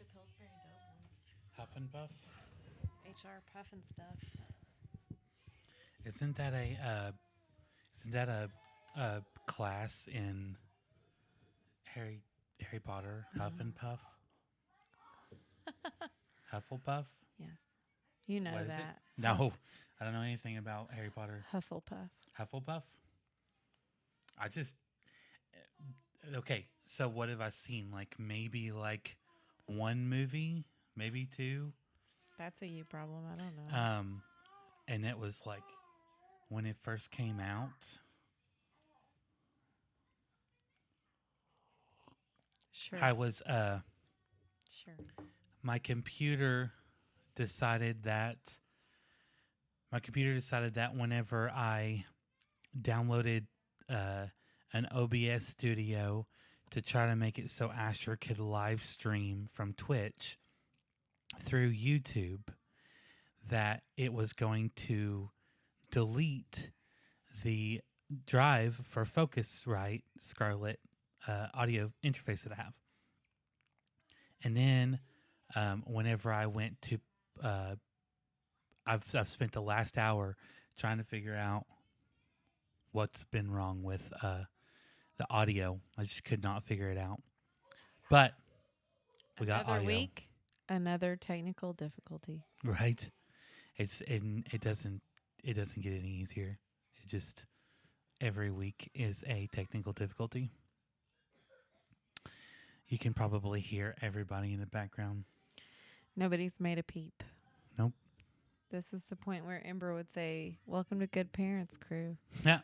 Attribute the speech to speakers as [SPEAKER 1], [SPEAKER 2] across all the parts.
[SPEAKER 1] The Pillsbury Doughboy.
[SPEAKER 2] Huff and Puff.
[SPEAKER 1] HR Puffin stuff.
[SPEAKER 2] Isn't that a class in Harry Potter? Huff and Puff. Hufflepuff.
[SPEAKER 1] Yes. You know
[SPEAKER 2] What is
[SPEAKER 1] that.
[SPEAKER 2] it? No, I don't know anything about Harry Potter.
[SPEAKER 1] Hufflepuff.
[SPEAKER 2] Hufflepuff. I just okay. So what have I seen? Like maybe like one movie, maybe two.
[SPEAKER 1] That's a you problem. I don't know.
[SPEAKER 2] And it was like when it first came out.
[SPEAKER 1] Sure.
[SPEAKER 2] I was
[SPEAKER 1] Sure.
[SPEAKER 2] my computer decided that whenever I downloaded an OBS studio to try to make it so Asher could live stream from Twitch through YouTube, that it was going to delete the drive for Focusrite Scarlett audio interface that I have. And then whenever I went to, I've spent the last hour trying to figure out what's been wrong with the audio. I just could not figure it out. But we got
[SPEAKER 1] Another
[SPEAKER 2] audio.
[SPEAKER 1] week, another technical difficulty.
[SPEAKER 2] Right? It doesn't get any easier. It just every week is a technical difficulty. You can probably hear everybody in the background.
[SPEAKER 1] Nobody's made a peep.
[SPEAKER 2] Nope.
[SPEAKER 1] This is the point where Ember would say, "Welcome to Good Parents Crew."
[SPEAKER 2] Yeah.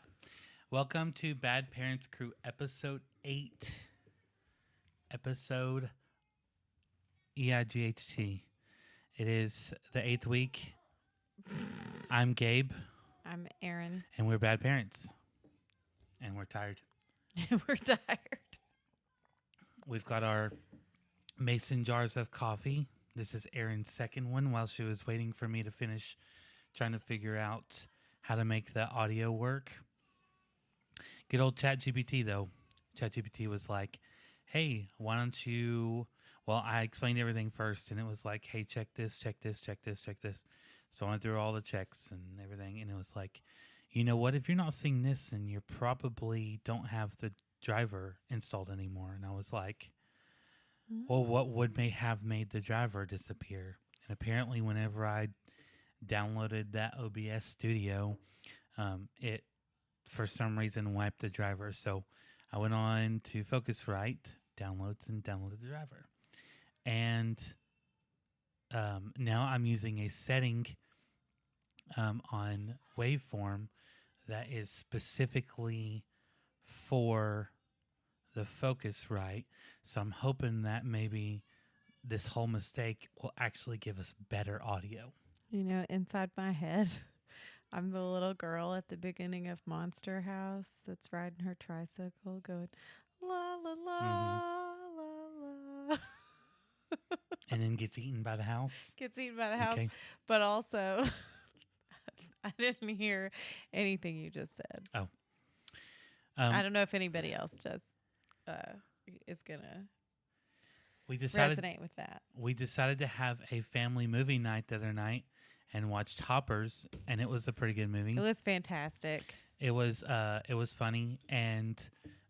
[SPEAKER 2] Welcome to Bad Parents Crew, episode 8. Episode EIGHT. It is the 8th week. I'm Gabe.
[SPEAKER 1] I'm Aaron.
[SPEAKER 2] And we're bad parents. And we're tired.
[SPEAKER 1] We're tired.
[SPEAKER 2] We've got our mason jars of coffee. This is Erin's second one while she was waiting for me to finish trying to figure out how to make the audio work. Good old ChatGPT, though. ChatGPT was like, hey, why don't you... Well, I explained everything first, and it was like, hey, check this, check this, check this, check this. So I went through all the checks and everything, and it was like, you know what? If you're not seeing this, then you probably don't have the driver installed anymore. And I was like, well, what would have made the driver disappear? And apparently whenever I downloaded that OBS studio, it for some reason wiped the driver. So I went on to Focusrite downloads and downloaded the driver. And now I'm using a setting on Waveform that is specifically for the Focusrite. So I'm hoping that maybe this whole mistake will actually give us better audio.
[SPEAKER 1] You know, inside my head, I'm the little girl at the beginning of Monster House that's riding her tricycle going, la, la, la, la, la.
[SPEAKER 2] And then gets eaten by the house.
[SPEAKER 1] Gets eaten by the house.
[SPEAKER 2] Okay.
[SPEAKER 1] But also, I didn't hear anything you just said.
[SPEAKER 2] Oh.
[SPEAKER 1] I don't know if anybody else does is going to resonate with that.
[SPEAKER 2] We decided to have a family movie night the other night and watched Hoppers, and it was a pretty good movie.
[SPEAKER 1] It was fantastic.
[SPEAKER 2] It was funny, and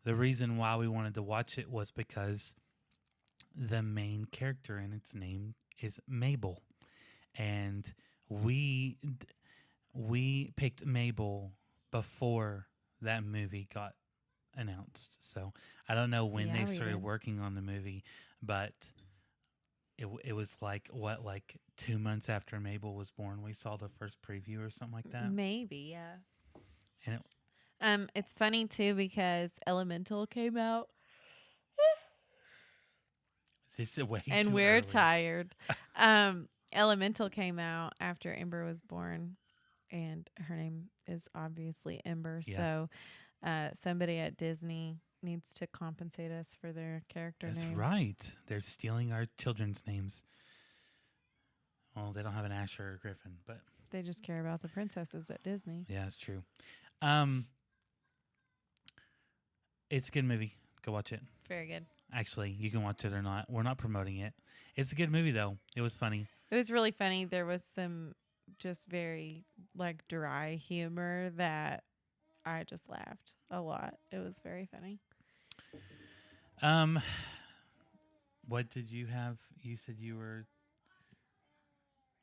[SPEAKER 2] the reason why we wanted to watch it was because the main character in its name is Mabel, and we picked Mabel before that movie got announced. So I don't know when they started working on the movie, but it was like 2 months after Mabel was born. We saw the first preview or something like that.
[SPEAKER 1] Maybe, yeah.
[SPEAKER 2] And
[SPEAKER 1] it's funny too because Elemental came out.
[SPEAKER 2] This is way
[SPEAKER 1] and
[SPEAKER 2] too
[SPEAKER 1] we're
[SPEAKER 2] early.
[SPEAKER 1] tired. Elemental came out after Ember was born, and her name is obviously Ember.
[SPEAKER 2] Yeah.
[SPEAKER 1] So somebody at Disney needs to compensate us for their character names.
[SPEAKER 2] That's right. They're stealing our children's names. Well, they don't have an Asher or Griffin, but
[SPEAKER 1] they just care about the princesses at Disney.
[SPEAKER 2] Yeah, that's true. It's a good movie. Go watch it.
[SPEAKER 1] Very good.
[SPEAKER 2] Actually, you can watch it or not. We're not promoting it. It's a good movie though. It was funny.
[SPEAKER 1] It was really funny. There was some just very like dry humor that I just laughed a lot. It was very funny.
[SPEAKER 2] Um, what did you have? You said you were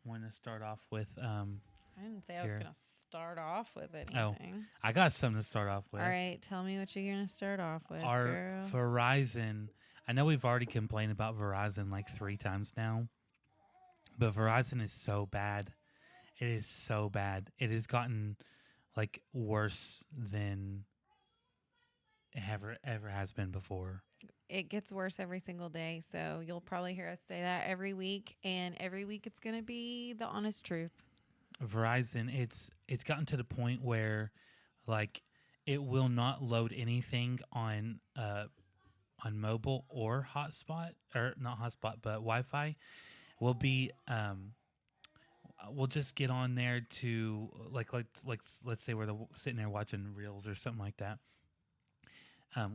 [SPEAKER 2] want to start off with.
[SPEAKER 1] I didn't say I was
[SPEAKER 2] Here.
[SPEAKER 1] going to start off with
[SPEAKER 2] Oh,
[SPEAKER 1] anything.
[SPEAKER 2] I got something to start off with.
[SPEAKER 1] All right, tell me what you're going to start off with,
[SPEAKER 2] Our
[SPEAKER 1] girl.
[SPEAKER 2] Verizon. I know we've already complained about Verizon like 3 times now, but Verizon is so bad. It is so bad. It has gotten like worse than it ever has been before.
[SPEAKER 1] It gets worse every single day, so you'll probably hear us say that every week, and every week it's going to be the honest truth.
[SPEAKER 2] Verizon, it's gotten to the point where like it will not load anything on mobile or hotspot, or not hotspot but Wi-Fi. We'll just get on there to let's say we're sitting there watching reels or something like that.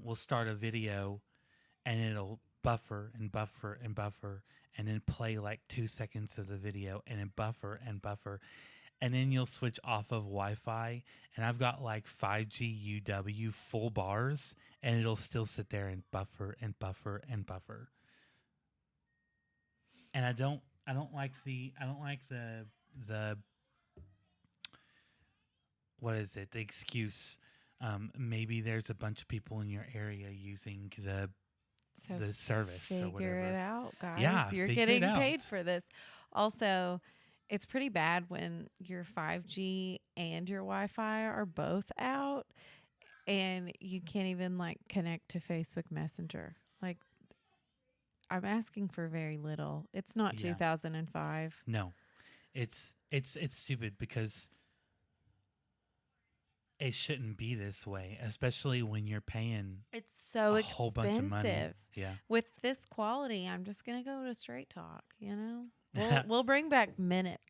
[SPEAKER 2] We'll start a video and it'll buffer and buffer and buffer and then play like 2 seconds of the video and then buffer and buffer. And then you'll switch off of Wi-Fi, and I've got like 5G UW full bars, and it'll still sit there and buffer and buffer and buffer. And I don't like the what is it? The excuse. Maybe there's a bunch of people in your area using
[SPEAKER 1] So
[SPEAKER 2] the service or whatever.
[SPEAKER 1] figure it out, guys.
[SPEAKER 2] Yeah,
[SPEAKER 1] You're
[SPEAKER 2] figure it
[SPEAKER 1] getting paid
[SPEAKER 2] out.
[SPEAKER 1] for this. Also, it's pretty bad when your 5G and your Wi-Fi are both out and you can't even like connect to Facebook Messenger. Like, I'm asking for very little. It's not
[SPEAKER 2] Yeah.
[SPEAKER 1] 2005.
[SPEAKER 2] No, it's stupid because it shouldn't be this way, especially when you're paying
[SPEAKER 1] It's so
[SPEAKER 2] a whole bunch of money.
[SPEAKER 1] expensive.
[SPEAKER 2] Yeah.
[SPEAKER 1] With this quality, I'm just gonna go to Straight Talk. You know, we'll bring back minutes.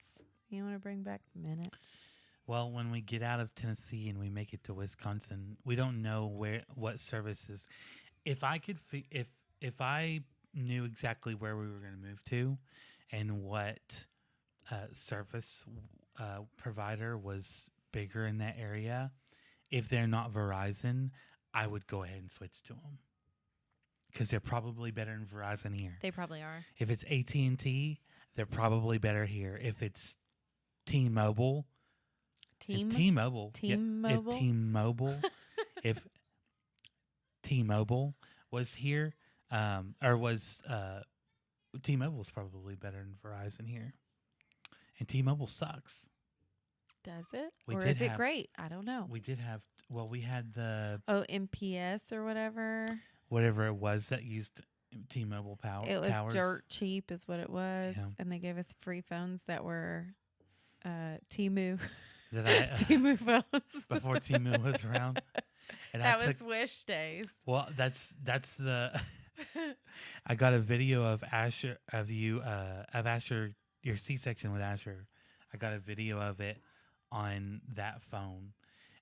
[SPEAKER 1] You want to bring back minutes?
[SPEAKER 2] Well, when we get out of Tennessee and we make it to Wisconsin, we don't know what services. If I could, if I knew exactly where we were going to move to, and what service provider was bigger in that area, if they're not Verizon, I would go ahead and switch to them because they're probably better than Verizon here.
[SPEAKER 1] They probably are.
[SPEAKER 2] If it's AT&T, they're probably better here. If it's T-Mobile.
[SPEAKER 1] T-Mobile.
[SPEAKER 2] If T-Mobile was here, or was T-Mobile is probably better than Verizon here, and T-Mobile sucks.
[SPEAKER 1] Does it?
[SPEAKER 2] We
[SPEAKER 1] Or
[SPEAKER 2] did
[SPEAKER 1] is it
[SPEAKER 2] have-
[SPEAKER 1] great? I don't know.
[SPEAKER 2] We did have, well, we had the
[SPEAKER 1] MPS or whatever.
[SPEAKER 2] whatever it was that used T-Mobile power.
[SPEAKER 1] It was
[SPEAKER 2] towers.
[SPEAKER 1] dirt cheap, is what it was,
[SPEAKER 2] Yeah.
[SPEAKER 1] and they gave us free phones that were Temu
[SPEAKER 2] That I
[SPEAKER 1] Temu phones
[SPEAKER 2] before T-Mobile was around, and
[SPEAKER 1] that
[SPEAKER 2] I
[SPEAKER 1] was
[SPEAKER 2] took.
[SPEAKER 1] Wish days.
[SPEAKER 2] Well, that's the. I got a video of Asher of Asher, your C-section with Asher. I got a video of it on that phone,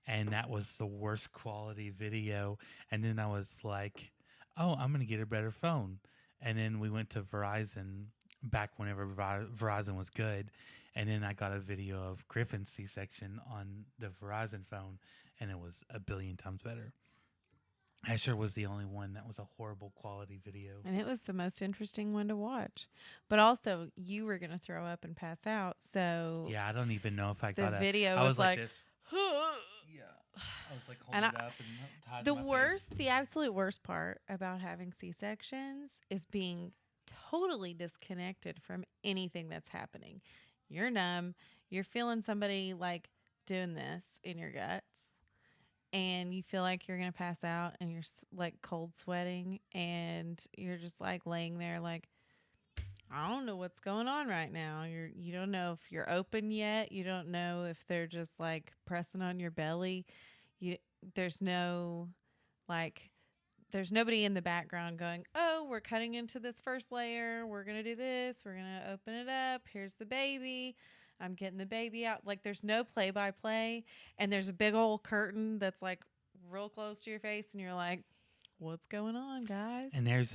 [SPEAKER 2] and that was the worst quality video. And then I was like, "Oh, I'm gonna get a better phone." And then we went to Verizon back whenever Verizon was good, and then I got a video of Griffin's C-section on the Verizon phone, and it was a billion times better. Asher was the only one that was a horrible quality video.
[SPEAKER 1] And it was the most interesting one to watch. But also, you were going to throw up and pass out. So
[SPEAKER 2] Yeah, I don't even know if I
[SPEAKER 1] the
[SPEAKER 2] got it.
[SPEAKER 1] video
[SPEAKER 2] I was like
[SPEAKER 1] like
[SPEAKER 2] this. Yeah, I was like holding
[SPEAKER 1] And
[SPEAKER 2] it up and hiding
[SPEAKER 1] the
[SPEAKER 2] my face.
[SPEAKER 1] worst, the absolute worst part about having C-sections is being totally disconnected from anything that's happening. You're numb. You're feeling somebody like doing this in your guts. And you feel like you're going to pass out and you're like cold sweating and you're just like laying there like, I don't know what's going on right now. You don't know if you're open yet. You don't know if they're just like pressing on your belly. There's no like there's nobody in the background going, "Oh, we're cutting into this first layer. We're going to do this. We're going to open it up. Here's the baby. I'm getting the baby out." Like there's no play-by-play, and there's a big old curtain that's like real close to your face and you're like, what's going on, guys?
[SPEAKER 2] And there's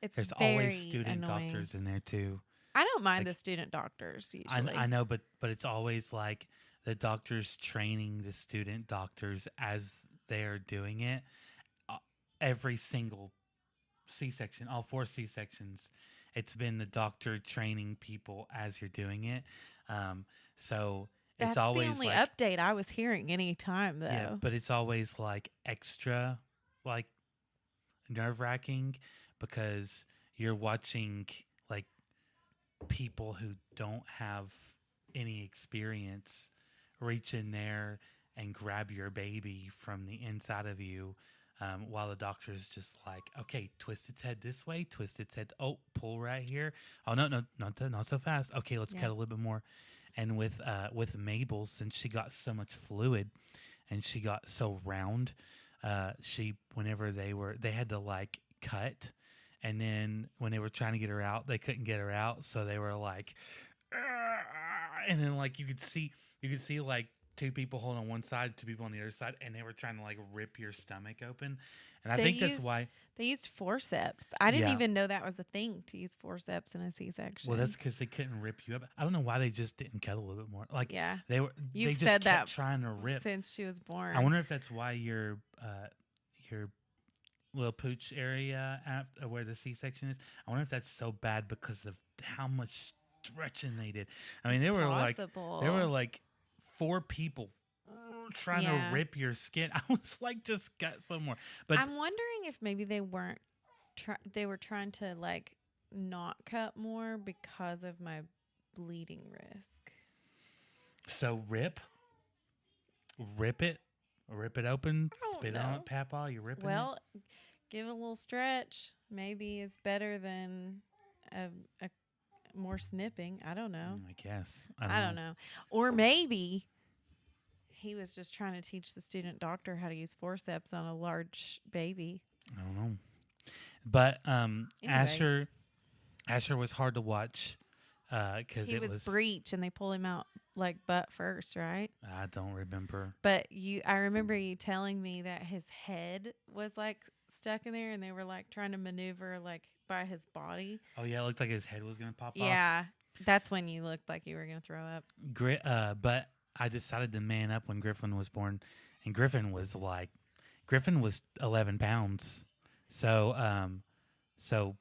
[SPEAKER 1] It's
[SPEAKER 2] always
[SPEAKER 1] very
[SPEAKER 2] student
[SPEAKER 1] annoying.
[SPEAKER 2] doctors in there too.
[SPEAKER 1] I don't mind
[SPEAKER 2] Like,
[SPEAKER 1] the student doctors
[SPEAKER 2] I
[SPEAKER 1] usually.
[SPEAKER 2] know, but it's always like the doctors training the student doctors as they're doing it. Uh, Every single C-section, all four C-sections, it's been the doctor training people as you're doing it. Um, so it's
[SPEAKER 1] That's the
[SPEAKER 2] always
[SPEAKER 1] only
[SPEAKER 2] like,
[SPEAKER 1] update I was hearing any time
[SPEAKER 2] yeah,
[SPEAKER 1] though.
[SPEAKER 2] but it's always like extra, like nerve wracking because you're watching like people who don't have any experience reach in there and grab your baby from the inside of you, while the doctor's just like, okay, twist its head this way, twist its head. Oh, pull right here. Oh no, not so fast. Okay, let's cut
[SPEAKER 1] Yeah.
[SPEAKER 2] a little bit more. And with Mabel, since she got so much fluid and she got so round, she whenever they had to like cut, and then when they were trying to get her out, they couldn't get her out, so they were like, and then like you could see like two people holding on one side, two people on the other side, and they were trying to like rip your stomach open. And I
[SPEAKER 1] They
[SPEAKER 2] think that's
[SPEAKER 1] used
[SPEAKER 2] why.
[SPEAKER 1] they used forceps. I didn't
[SPEAKER 2] Yeah.
[SPEAKER 1] even know that was a thing to use forceps in a C-section.
[SPEAKER 2] Well, that's because they couldn't rip you up. I don't know why they just didn't cut a little bit more. Like
[SPEAKER 1] yeah.
[SPEAKER 2] they were,
[SPEAKER 1] You've
[SPEAKER 2] they just
[SPEAKER 1] said
[SPEAKER 2] kept
[SPEAKER 1] that
[SPEAKER 2] trying to rip.
[SPEAKER 1] since she was born.
[SPEAKER 2] I wonder if that's why your little pooch area where the C-section is. I wonder if that's so bad because of how much stretching they did. I mean,
[SPEAKER 1] Possible.
[SPEAKER 2] there were like four people trying
[SPEAKER 1] Yeah.
[SPEAKER 2] to rip your skin. I was like, just cut some more. But
[SPEAKER 1] I'm wondering if maybe they weren't they were trying to like not cut more because of my bleeding risk.
[SPEAKER 2] so rip it, open,
[SPEAKER 1] I don't
[SPEAKER 2] spit on
[SPEAKER 1] know.
[SPEAKER 2] it, Papa. You're ripping it.
[SPEAKER 1] Well, give it a little stretch. Maybe it's better than a more snipping. I don't know.
[SPEAKER 2] I guess.
[SPEAKER 1] I don't know. Or maybe he was just trying to teach the student doctor how to use forceps on a large baby.
[SPEAKER 2] I don't know. But
[SPEAKER 1] Anyways.
[SPEAKER 2] Asher was hard to watch because
[SPEAKER 1] He
[SPEAKER 2] it
[SPEAKER 1] was breech and they pulled him out like butt first, right?
[SPEAKER 2] I don't remember.
[SPEAKER 1] But I remember you telling me that his head was like stuck in there and they were like trying to maneuver like by his body.
[SPEAKER 2] Oh yeah, it looked like his head was gonna pop off.
[SPEAKER 1] Yeah. That's when you looked like you were going to throw up.
[SPEAKER 2] But I decided to man up when Griffin was born, and Griffin was 11 pounds, so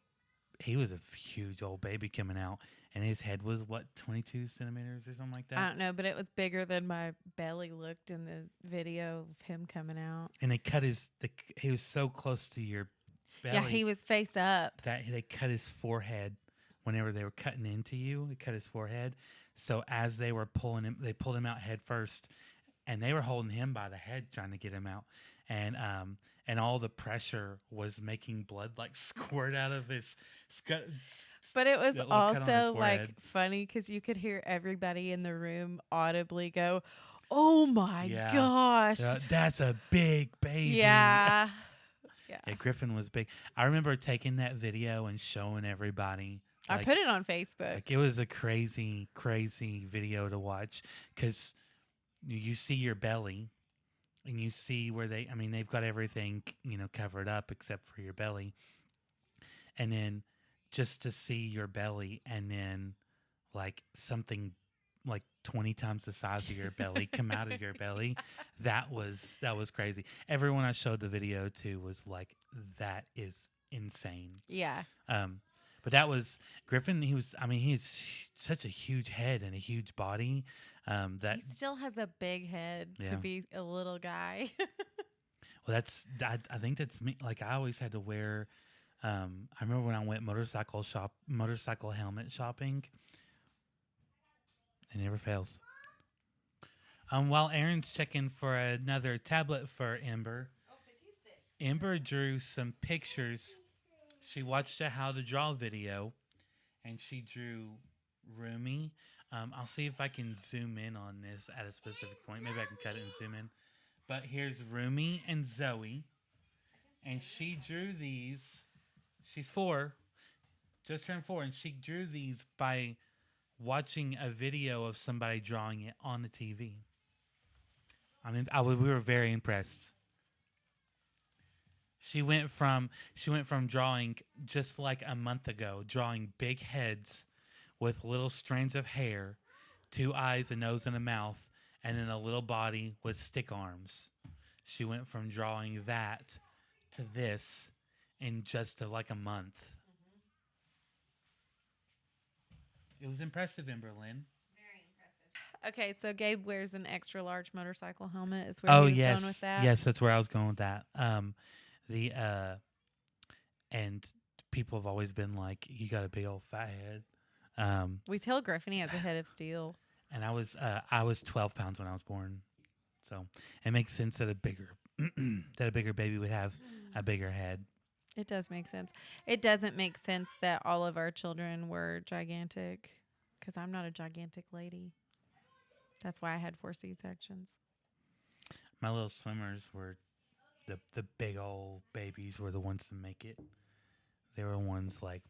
[SPEAKER 2] he was a huge old baby coming out, and his head was what 22 centimeters or something like that.
[SPEAKER 1] I don't know, but it was bigger than my belly looked in the video of him coming out.
[SPEAKER 2] And they cut he was so close to your belly.
[SPEAKER 1] Yeah, he was face up.
[SPEAKER 2] That they cut his forehead whenever they were cutting into you. They cut his forehead. So as they were pulling him, they pulled him out head first, and they were holding him by the head trying to get him out. And all the pressure was making blood like squirt out of his
[SPEAKER 1] But it was
[SPEAKER 2] that little cut on his
[SPEAKER 1] also like
[SPEAKER 2] forehead.
[SPEAKER 1] funny because you could hear everybody in the room audibly go, "Oh my
[SPEAKER 2] Yeah.
[SPEAKER 1] gosh!"
[SPEAKER 2] That's a big baby.
[SPEAKER 1] Yeah, yeah.
[SPEAKER 2] Yeah, Griffin was big. I remember taking that video and showing everybody.
[SPEAKER 1] I put it on Facebook.
[SPEAKER 2] Like it was a crazy, crazy video to watch because you see your belly and you see where they've got everything, covered up except for your belly. And then just to see your belly and then like something like 20 times the size of your belly come out of your belly, that was crazy. Everyone I showed the video to was like, that is insane.
[SPEAKER 1] Yeah,
[SPEAKER 2] But that was Griffin. He's such a huge head and a huge body. That
[SPEAKER 1] he still has a big head
[SPEAKER 2] Yeah.
[SPEAKER 1] to be a little guy.
[SPEAKER 2] well, I think that's me. Like I always had to wear. I remember when I went motorcycle helmet shopping. It never fails. While Aaron's checking for another tablet for Ember, Ember drew some pictures. She watched a how to draw video, and she drew Rumi. I'll see if I can zoom in on this at a specific point. Maybe I can cut it and zoom in. But here's Rumi and Zoe, and she drew these. She's 4, just turned 4, and she drew these by watching a video of somebody drawing it on the TV. We were very impressed. She went from drawing just like a month ago, drawing big heads with little strands of hair, two eyes, a nose, and a mouth, and then a little body with stick arms. She went from drawing that to this in just like a month. It was impressive in Berlin.
[SPEAKER 1] Okay, so Gabe wears an extra large motorcycle helmet. Is where
[SPEAKER 2] Oh
[SPEAKER 1] he was
[SPEAKER 2] yes,
[SPEAKER 1] going with that.
[SPEAKER 2] yes, that's where I was going with that. The and people have always been like, "You got a big old fat head."
[SPEAKER 1] We tell Griffin he has a head of steel.
[SPEAKER 2] And I was 12 pounds when I was born, so it makes sense that a bigger that a bigger baby would have a bigger head.
[SPEAKER 1] It does make sense. It doesn't make sense that all of our children were gigantic, because I'm not a gigantic lady. That's why I had 4 C-sections.
[SPEAKER 2] My little swimmers were the big old babies were the ones to make it. They were ones like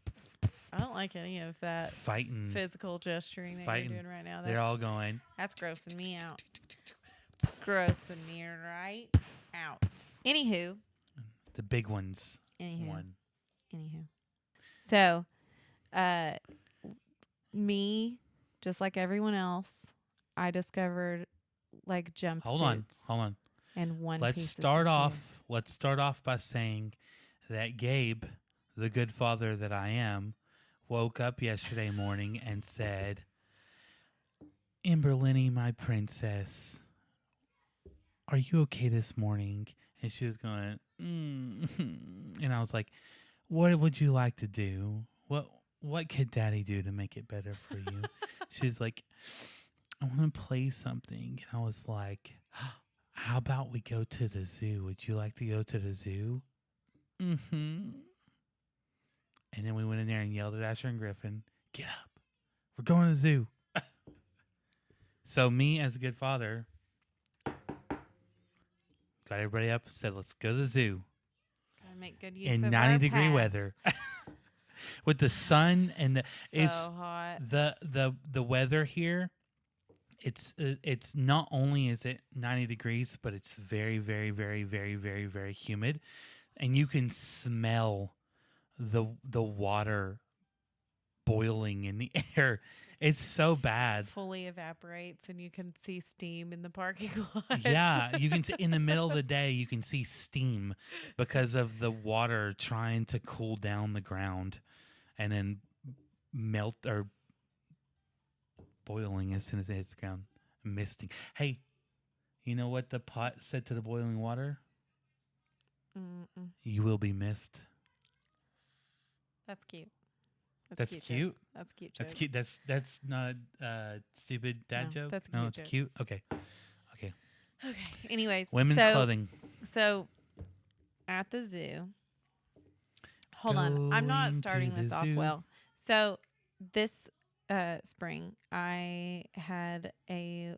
[SPEAKER 1] I don't like any of that
[SPEAKER 2] fighting.
[SPEAKER 1] physical gesturing that
[SPEAKER 2] Fighting.
[SPEAKER 1] you're doing right now.
[SPEAKER 2] They're all going.
[SPEAKER 1] That's grossing me out. It's grossing me right out. Anywho.
[SPEAKER 2] The big ones
[SPEAKER 1] Anywho.
[SPEAKER 2] won.
[SPEAKER 1] So, me, just like everyone else, I discovered like jumpsuits.
[SPEAKER 2] Hold on.
[SPEAKER 1] And one.
[SPEAKER 2] Let's start off by saying that Gabe, the good father that I am, woke up yesterday morning and said, "Emberlini, my princess, are you okay this morning?" And she was going, and I was like, "What would you like to do? What could Daddy do to make it better for you?" She's like, "I want to play something." And I was like, "How about we go to the zoo? Would you like to go to the zoo?" Mm-hmm. And then we went in there and yelled at Asher and Griffin, "Get up. We're going to the zoo." So me, as a good father, got everybody up and said, "Let's go to the zoo."
[SPEAKER 1] Gotta make good use
[SPEAKER 2] In
[SPEAKER 1] of
[SPEAKER 2] 90-degree
[SPEAKER 1] our
[SPEAKER 2] weather. With the sun and it's
[SPEAKER 1] hot.
[SPEAKER 2] the weather here. It's not only is it 90 degrees, but it's very, very, very, very, very, very humid, and you can smell the water boiling in the air. It's so bad.
[SPEAKER 1] Fully evaporates, and you can see steam in the parking lot.
[SPEAKER 2] Yeah, you can see in the middle of the day you can see steam because of the water trying to cool down the ground and then melt or boiling as soon as it hits the ground. Misting. Hey, you know what the pot said to the boiling water?
[SPEAKER 1] Mm-mm.
[SPEAKER 2] You will be missed.
[SPEAKER 1] That's cute.
[SPEAKER 2] That's cute.
[SPEAKER 1] That's cute.
[SPEAKER 2] That's cute. That's not a stupid dad joke.
[SPEAKER 1] That's a
[SPEAKER 2] no,
[SPEAKER 1] cute
[SPEAKER 2] it's
[SPEAKER 1] joke.
[SPEAKER 2] cute. Okay.
[SPEAKER 1] Okay. Anyways,
[SPEAKER 2] Women's clothing.
[SPEAKER 1] So at the zoo. Hold on. I'm not
[SPEAKER 2] Going to
[SPEAKER 1] starting this
[SPEAKER 2] the
[SPEAKER 1] off
[SPEAKER 2] zoo.
[SPEAKER 1] well. So this spring, I had a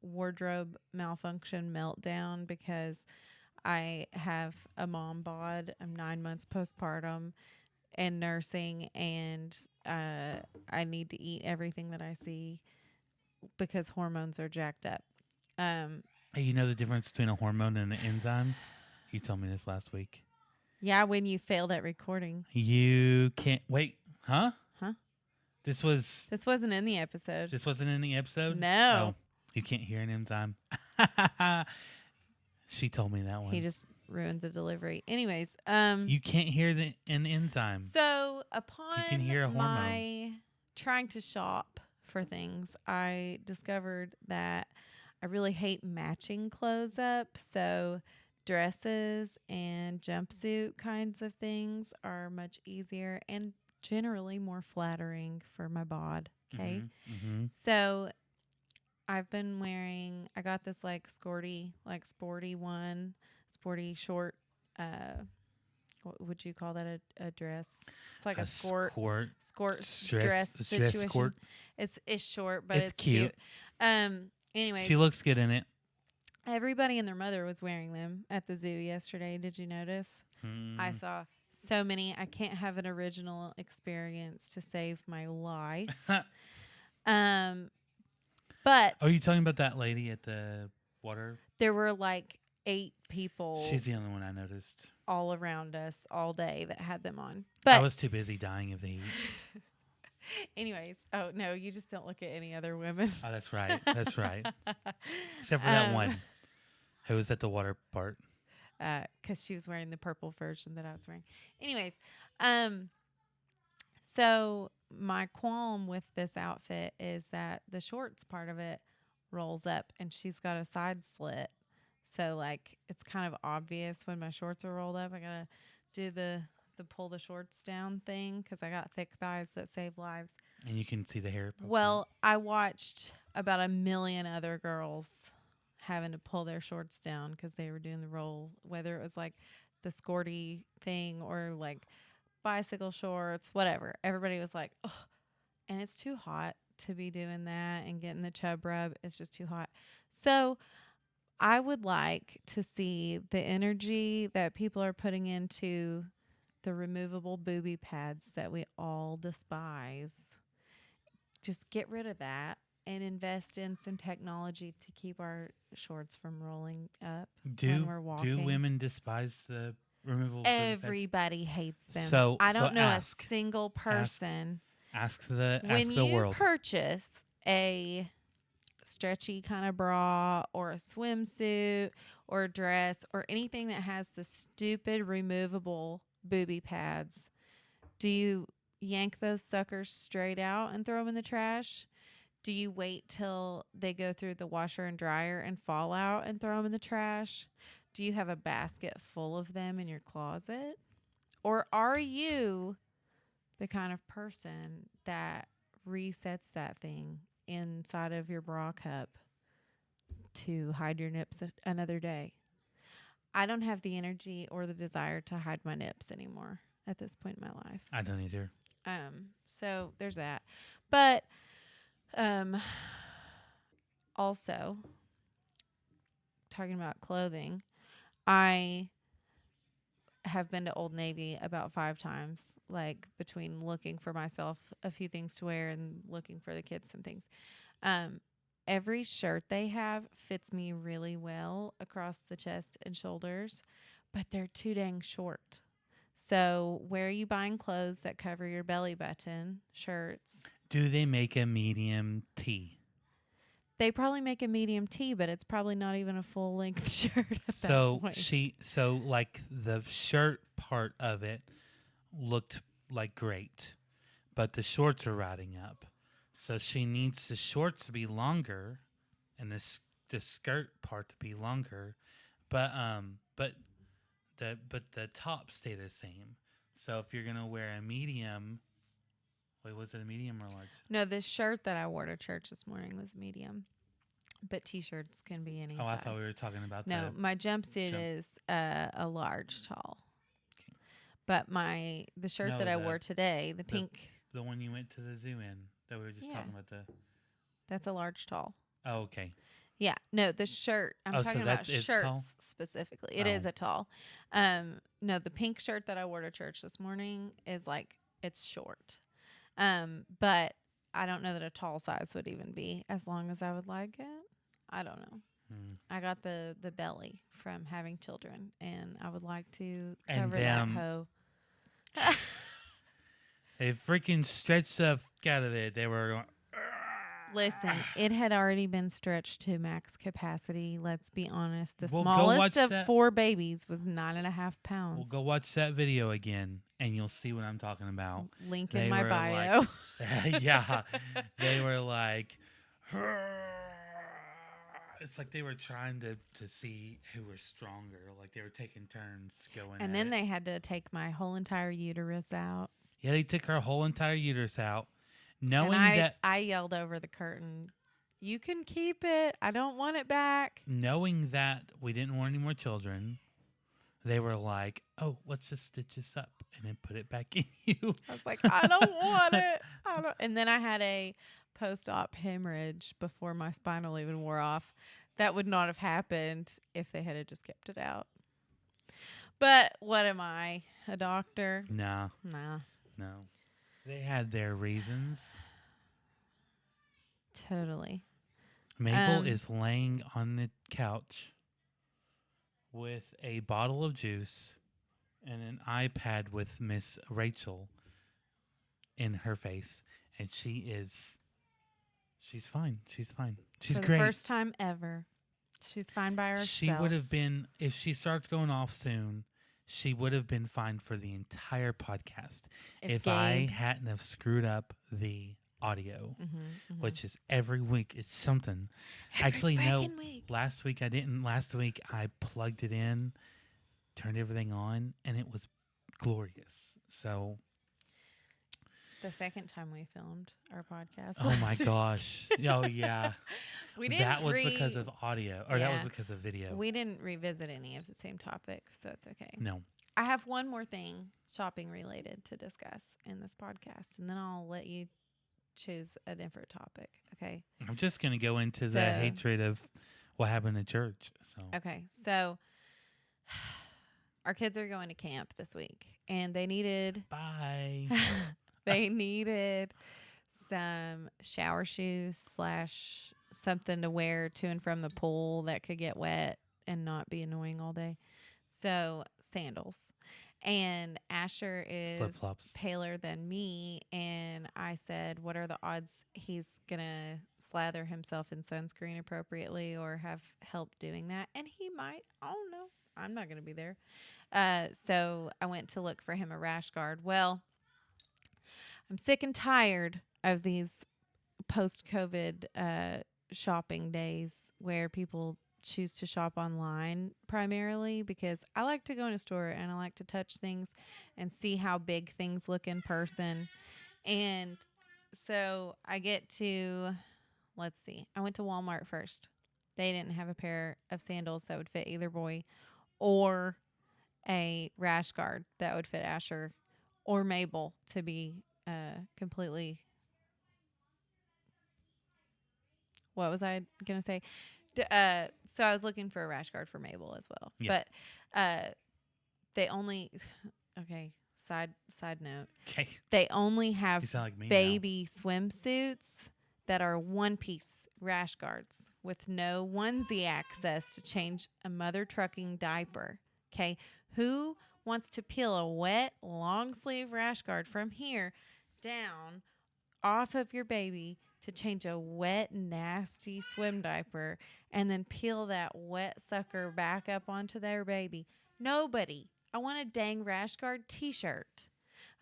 [SPEAKER 1] wardrobe malfunction meltdown because I have a mom bod. I'm 9 months postpartum and nursing, and I need to eat everything that I see because hormones are jacked up.
[SPEAKER 2] Hey, you know the difference between a hormone and an enzyme? You told me this last week.
[SPEAKER 1] Yeah, when you failed at recording.
[SPEAKER 2] You can't wait, huh?
[SPEAKER 1] Huh?
[SPEAKER 2] This
[SPEAKER 1] wasn't in the episode.
[SPEAKER 2] This wasn't in the episode?
[SPEAKER 1] No.
[SPEAKER 2] Oh, you can't hear an enzyme. She told me that one.
[SPEAKER 1] He just ruined the delivery. Anyways,
[SPEAKER 2] You can't hear an enzyme.
[SPEAKER 1] so upon
[SPEAKER 2] can hear a hormone.
[SPEAKER 1] my trying to shop for things, I discovered that I really hate matching clothes up. So dresses and jumpsuit kinds of things are much easier and generally more flattering for my bod. Okay.
[SPEAKER 2] Mm-hmm.
[SPEAKER 1] So I've been wearing, I got this sporty short, what would you call that? A dress? It's like a skirt dress situation.
[SPEAKER 2] Skirt.
[SPEAKER 1] It's short, but it's
[SPEAKER 2] cute.
[SPEAKER 1] Anyways,
[SPEAKER 2] She looks good in it.
[SPEAKER 1] everybody and their mother was wearing them at the zoo yesterday. Did you notice? I saw so many. I can't have an original experience to save my life. But
[SPEAKER 2] Are you talking about that lady at the water?
[SPEAKER 1] there were 8 people
[SPEAKER 2] She's the only one I noticed.
[SPEAKER 1] all around us all day that had them on.
[SPEAKER 2] I
[SPEAKER 1] But
[SPEAKER 2] was too busy dying of the heat.
[SPEAKER 1] anyways, oh no, you just don't look at any other women.
[SPEAKER 2] Oh, that's right. That's right. Except for that one who was at the water part.
[SPEAKER 1] Because she was wearing the purple version that I was wearing. Anyways, so my qualm with this outfit is that the shorts part of it rolls up and she's got a side slit. So like it's kind of obvious when my shorts are rolled up. I gotta do the pull the shorts down thing because I got thick thighs that save lives.
[SPEAKER 2] And you can see the hair. poking
[SPEAKER 1] Well, I watched about a million other girls having to pull their shorts down because they were doing the roll, whether it was like the scorty thing or like bicycle shorts, whatever. Everybody was like, oh, and it's too hot to be doing that and getting the chub rub. It's just too hot. So I would like to see the energy that people are putting into the removable booby pads that we all despise. Just get rid of that and invest in some technology to keep our shorts from rolling up when we're walking.
[SPEAKER 2] Do women despise the removable booby pads?
[SPEAKER 1] Everybody hates them.
[SPEAKER 2] So
[SPEAKER 1] I don't know
[SPEAKER 2] ask,
[SPEAKER 1] a single person.
[SPEAKER 2] Ask the
[SPEAKER 1] When you
[SPEAKER 2] world.
[SPEAKER 1] purchase a stretchy kind of bra or a swimsuit or a dress or anything that has the stupid removable booby pads, do you yank those suckers straight out and throw them in the trash? Do you wait till they go through the washer and dryer and fall out and throw them in the trash? Do you have a basket full of them in your closet? Or are you the kind of person that resets that thing inside of your bra cup to hide your nips another day? I don't have the energy or the desire to hide my nips anymore at this point in my life.
[SPEAKER 2] I don't either.
[SPEAKER 1] So there's that. But also talking about clothing, I have been to Old Navy about 5 times, like between looking for myself a few things to wear and looking for the kids some things. Every shirt they have fits me really well across the chest and shoulders, but they're too dang short. So where are you buying clothes that cover your belly button, shirts?
[SPEAKER 2] Do they make a medium T?
[SPEAKER 1] They probably make a medium T, but it's probably not even a full length shirt at
[SPEAKER 2] So
[SPEAKER 1] that point.
[SPEAKER 2] so like the shirt part of it looked like great, but the shorts are riding up. So she needs the shorts to be longer and the skirt part to be longer, but the top stay the same. So if you're gonna wear a medium, wait, was it a medium or large?
[SPEAKER 1] No, this shirt that I wore to church this morning was medium, but T-shirts can be any size.
[SPEAKER 2] I thought we were talking about
[SPEAKER 1] No, my jumpsuit is a large tall. Okay. But the shirt that I wore today, the pink.
[SPEAKER 2] The one you went to the zoo in that we were just talking about
[SPEAKER 1] That's a large tall.
[SPEAKER 2] Oh, okay.
[SPEAKER 1] Yeah, no, the shirt. I'm talking about shirts
[SPEAKER 2] tall?
[SPEAKER 1] specifically. It is a tall. No, the pink shirt that I wore to church this morning is like, it's short. But I don't know that a tall size would even be as long as I would like it. I don't know. I got the belly from having children, and I would like to cover that hoe.
[SPEAKER 2] They freaking stretched the fuck out of it. They were going,
[SPEAKER 1] listen, it had already been stretched to max capacity. Let's be honest. The
[SPEAKER 2] Well,
[SPEAKER 1] smallest of 4 babies was 9.5 pounds.
[SPEAKER 2] Well, go watch that video again, and you'll see what I'm talking about.
[SPEAKER 1] Link in my bio.
[SPEAKER 2] Yeah. They were like, it's like they were trying to see who was stronger. Like they were taking turns going.
[SPEAKER 1] And then they had to take my whole entire uterus out.
[SPEAKER 2] Yeah, they took her whole entire uterus out. Knowing
[SPEAKER 1] that I yelled over the curtain, "You can keep it. I don't want it back."
[SPEAKER 2] Knowing that we didn't want any more children, they were like, "Oh, let's just stitch this up and then put it back in you."
[SPEAKER 1] I was like, "I don't want it." And then I had a post-op hemorrhage before my spinal even wore off. That would not have happened if they had just kept it out. But what am I, a doctor?
[SPEAKER 2] Nah. No. They had their reasons.
[SPEAKER 1] Totally.
[SPEAKER 2] Mabel is laying on the couch with a bottle of juice and an iPad with Miss Rachel in her face, and she's fine. She's fine. She's
[SPEAKER 1] For the
[SPEAKER 2] great.
[SPEAKER 1] first time ever. She's fine by herself.
[SPEAKER 2] She would have been, if she starts going off soon, she would have been fine for the entire podcast if I
[SPEAKER 1] Gabe-
[SPEAKER 2] hadn't have screwed up the audio,
[SPEAKER 1] Mhm.
[SPEAKER 2] which is every week. It's something.
[SPEAKER 1] Every
[SPEAKER 2] Actually, no.
[SPEAKER 1] freaking week.
[SPEAKER 2] Last week I didn't. Last week I plugged it in, turned everything on, and it was glorious. So,
[SPEAKER 1] The second time we filmed our podcast.
[SPEAKER 2] oh my
[SPEAKER 1] last week.
[SPEAKER 2] gosh. Oh yeah.
[SPEAKER 1] We didn't
[SPEAKER 2] That was because of audio, or that was
[SPEAKER 1] Yeah.
[SPEAKER 2] because of video.
[SPEAKER 1] We didn't revisit any of the same topics, so it's okay.
[SPEAKER 2] No.
[SPEAKER 1] I have one more thing shopping related to discuss in this podcast, and then I'll let you choose a different topic. Okay.
[SPEAKER 2] I'm just going to go into the
[SPEAKER 1] So-
[SPEAKER 2] hatred of what happened at church. So,
[SPEAKER 1] Okay. So our kids are going to camp this week, and they needed
[SPEAKER 2] bye.
[SPEAKER 1] they needed some shower shoes / something to wear to and from the pool that could get wet and not be annoying all day. So sandals. And Asher is
[SPEAKER 2] Flip-flops.
[SPEAKER 1] paler than me, and I said, what are the odds he's gonna slather himself in sunscreen appropriately or have help doing that? And he might. I don't know. I'm not gonna be there. So I went to look for him a rash guard. Well, I'm sick and tired of these post-COVID shopping days where people choose to shop online primarily, because I like to go in a store and I like to touch things and see how big things look in person. And so I get to, let's see, I went to Walmart first. They didn't have a pair of sandals that would fit either boy, or a rash guard that would fit Asher or Mabel, to be completely, what was I going to say? So I was looking for a rash guard for Mabel as well.
[SPEAKER 2] Yeah.
[SPEAKER 1] But they only, okay, side note,
[SPEAKER 2] Okay.
[SPEAKER 1] they only have
[SPEAKER 2] You sound like me now.
[SPEAKER 1] baby swimsuits that are one-piece rash guards with no onesie access to change a mother trucking diaper. Okay, who wants to peel a wet long sleeve rash guard from here down off of your baby to change a wet nasty swim diaper and then peel that wet sucker back up onto their baby? Nobody. I want a dang rash guard t-shirt.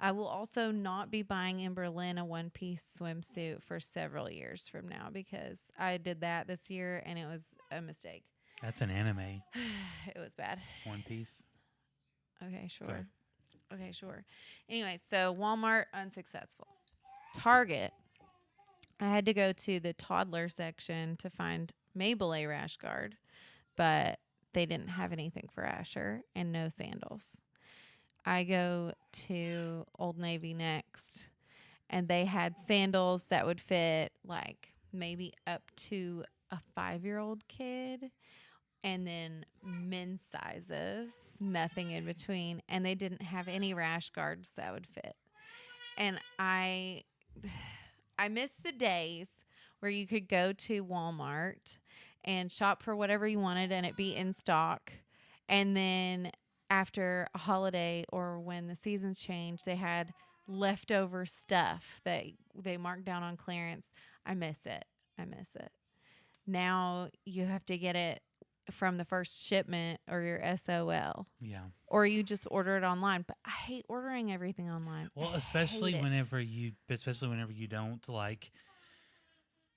[SPEAKER 1] I will also not be buying in Berlin a one-piece swimsuit for several years from now, because I did that this year and it was a mistake.
[SPEAKER 2] That's an anime.
[SPEAKER 1] It was bad.
[SPEAKER 2] One Piece.
[SPEAKER 1] Okay, sure.
[SPEAKER 2] ahead.
[SPEAKER 1] Okay, sure. Anyway, so Walmart, unsuccessful. Target, I had to go to the toddler section to find Mabel a rash guard, but they didn't have anything for Asher and no sandals. I go to Old Navy next, and they had sandals that would fit like maybe up to a 5-year-old kid, and then men's sizes, nothing in between. And they didn't have any rash guards that would fit. And I miss the days where you could go to Walmart and shop for whatever you wanted and it be in stock. And then after a holiday or when the seasons change, they had leftover stuff that they marked down on clearance. I miss it. Now you have to get it from the first shipment or your SOL,
[SPEAKER 2] Yeah.
[SPEAKER 1] or you just order it online. But I hate ordering everything online.
[SPEAKER 2] Well,
[SPEAKER 1] I
[SPEAKER 2] especially
[SPEAKER 1] hate it.
[SPEAKER 2] whenever you don't like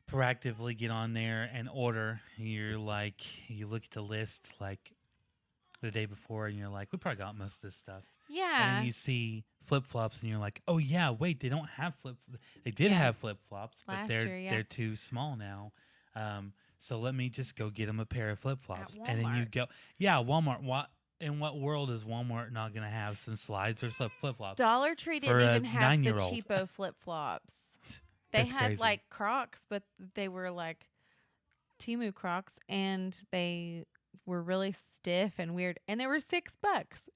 [SPEAKER 2] proactively get on there and order. You're like, you look at the list like the day before and you're like, we probably got most of this stuff. And
[SPEAKER 1] Yeah.
[SPEAKER 2] then you see flip flops and you're like, oh yeah, wait, they don't have they did
[SPEAKER 1] Yeah.
[SPEAKER 2] have flip flops, but
[SPEAKER 1] Last
[SPEAKER 2] they're
[SPEAKER 1] year, yeah.
[SPEAKER 2] they're too small now. So let me just go get them a pair of flip flops.
[SPEAKER 1] At
[SPEAKER 2] And then you
[SPEAKER 1] Walmart.
[SPEAKER 2] go, yeah, Walmart. In what world is Walmart not going to have some slides or some flip flops?
[SPEAKER 1] Dollar Tree
[SPEAKER 2] for
[SPEAKER 1] didn't
[SPEAKER 2] a
[SPEAKER 1] even have the
[SPEAKER 2] 9-year-old.
[SPEAKER 1] cheapo flip flops. They
[SPEAKER 2] That's
[SPEAKER 1] had
[SPEAKER 2] crazy.
[SPEAKER 1] like Crocs, but they were like Temu Crocs, and they were really stiff and weird. And they were $6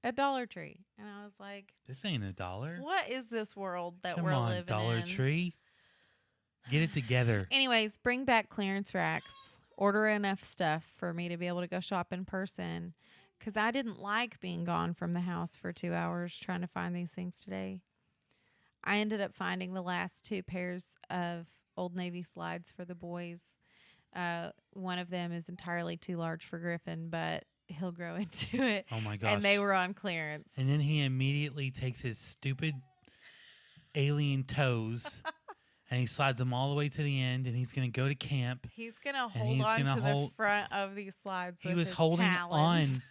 [SPEAKER 1] at Dollar Tree. And I was like,
[SPEAKER 2] This ain't $1.
[SPEAKER 1] what is this world that
[SPEAKER 2] Come
[SPEAKER 1] we're
[SPEAKER 2] on,
[SPEAKER 1] living
[SPEAKER 2] Dollar
[SPEAKER 1] in?
[SPEAKER 2] Tree. Get it together.
[SPEAKER 1] Anyways, bring back clearance racks. Order enough stuff for me to be able to go shop in person, because I didn't like being gone from the house for 2 hours trying to find these things today. I ended up finding the last two pairs of Old Navy slides for the boys. One of them is entirely too large for Griffin, but he'll grow into it.
[SPEAKER 2] Oh my gosh.
[SPEAKER 1] And they were on clearance.
[SPEAKER 2] And then he immediately takes his stupid alien toes and he slides them all the way to the end, and he's going to go to camp.
[SPEAKER 1] He's going to hold on to the front of these slides.
[SPEAKER 2] He was holding on.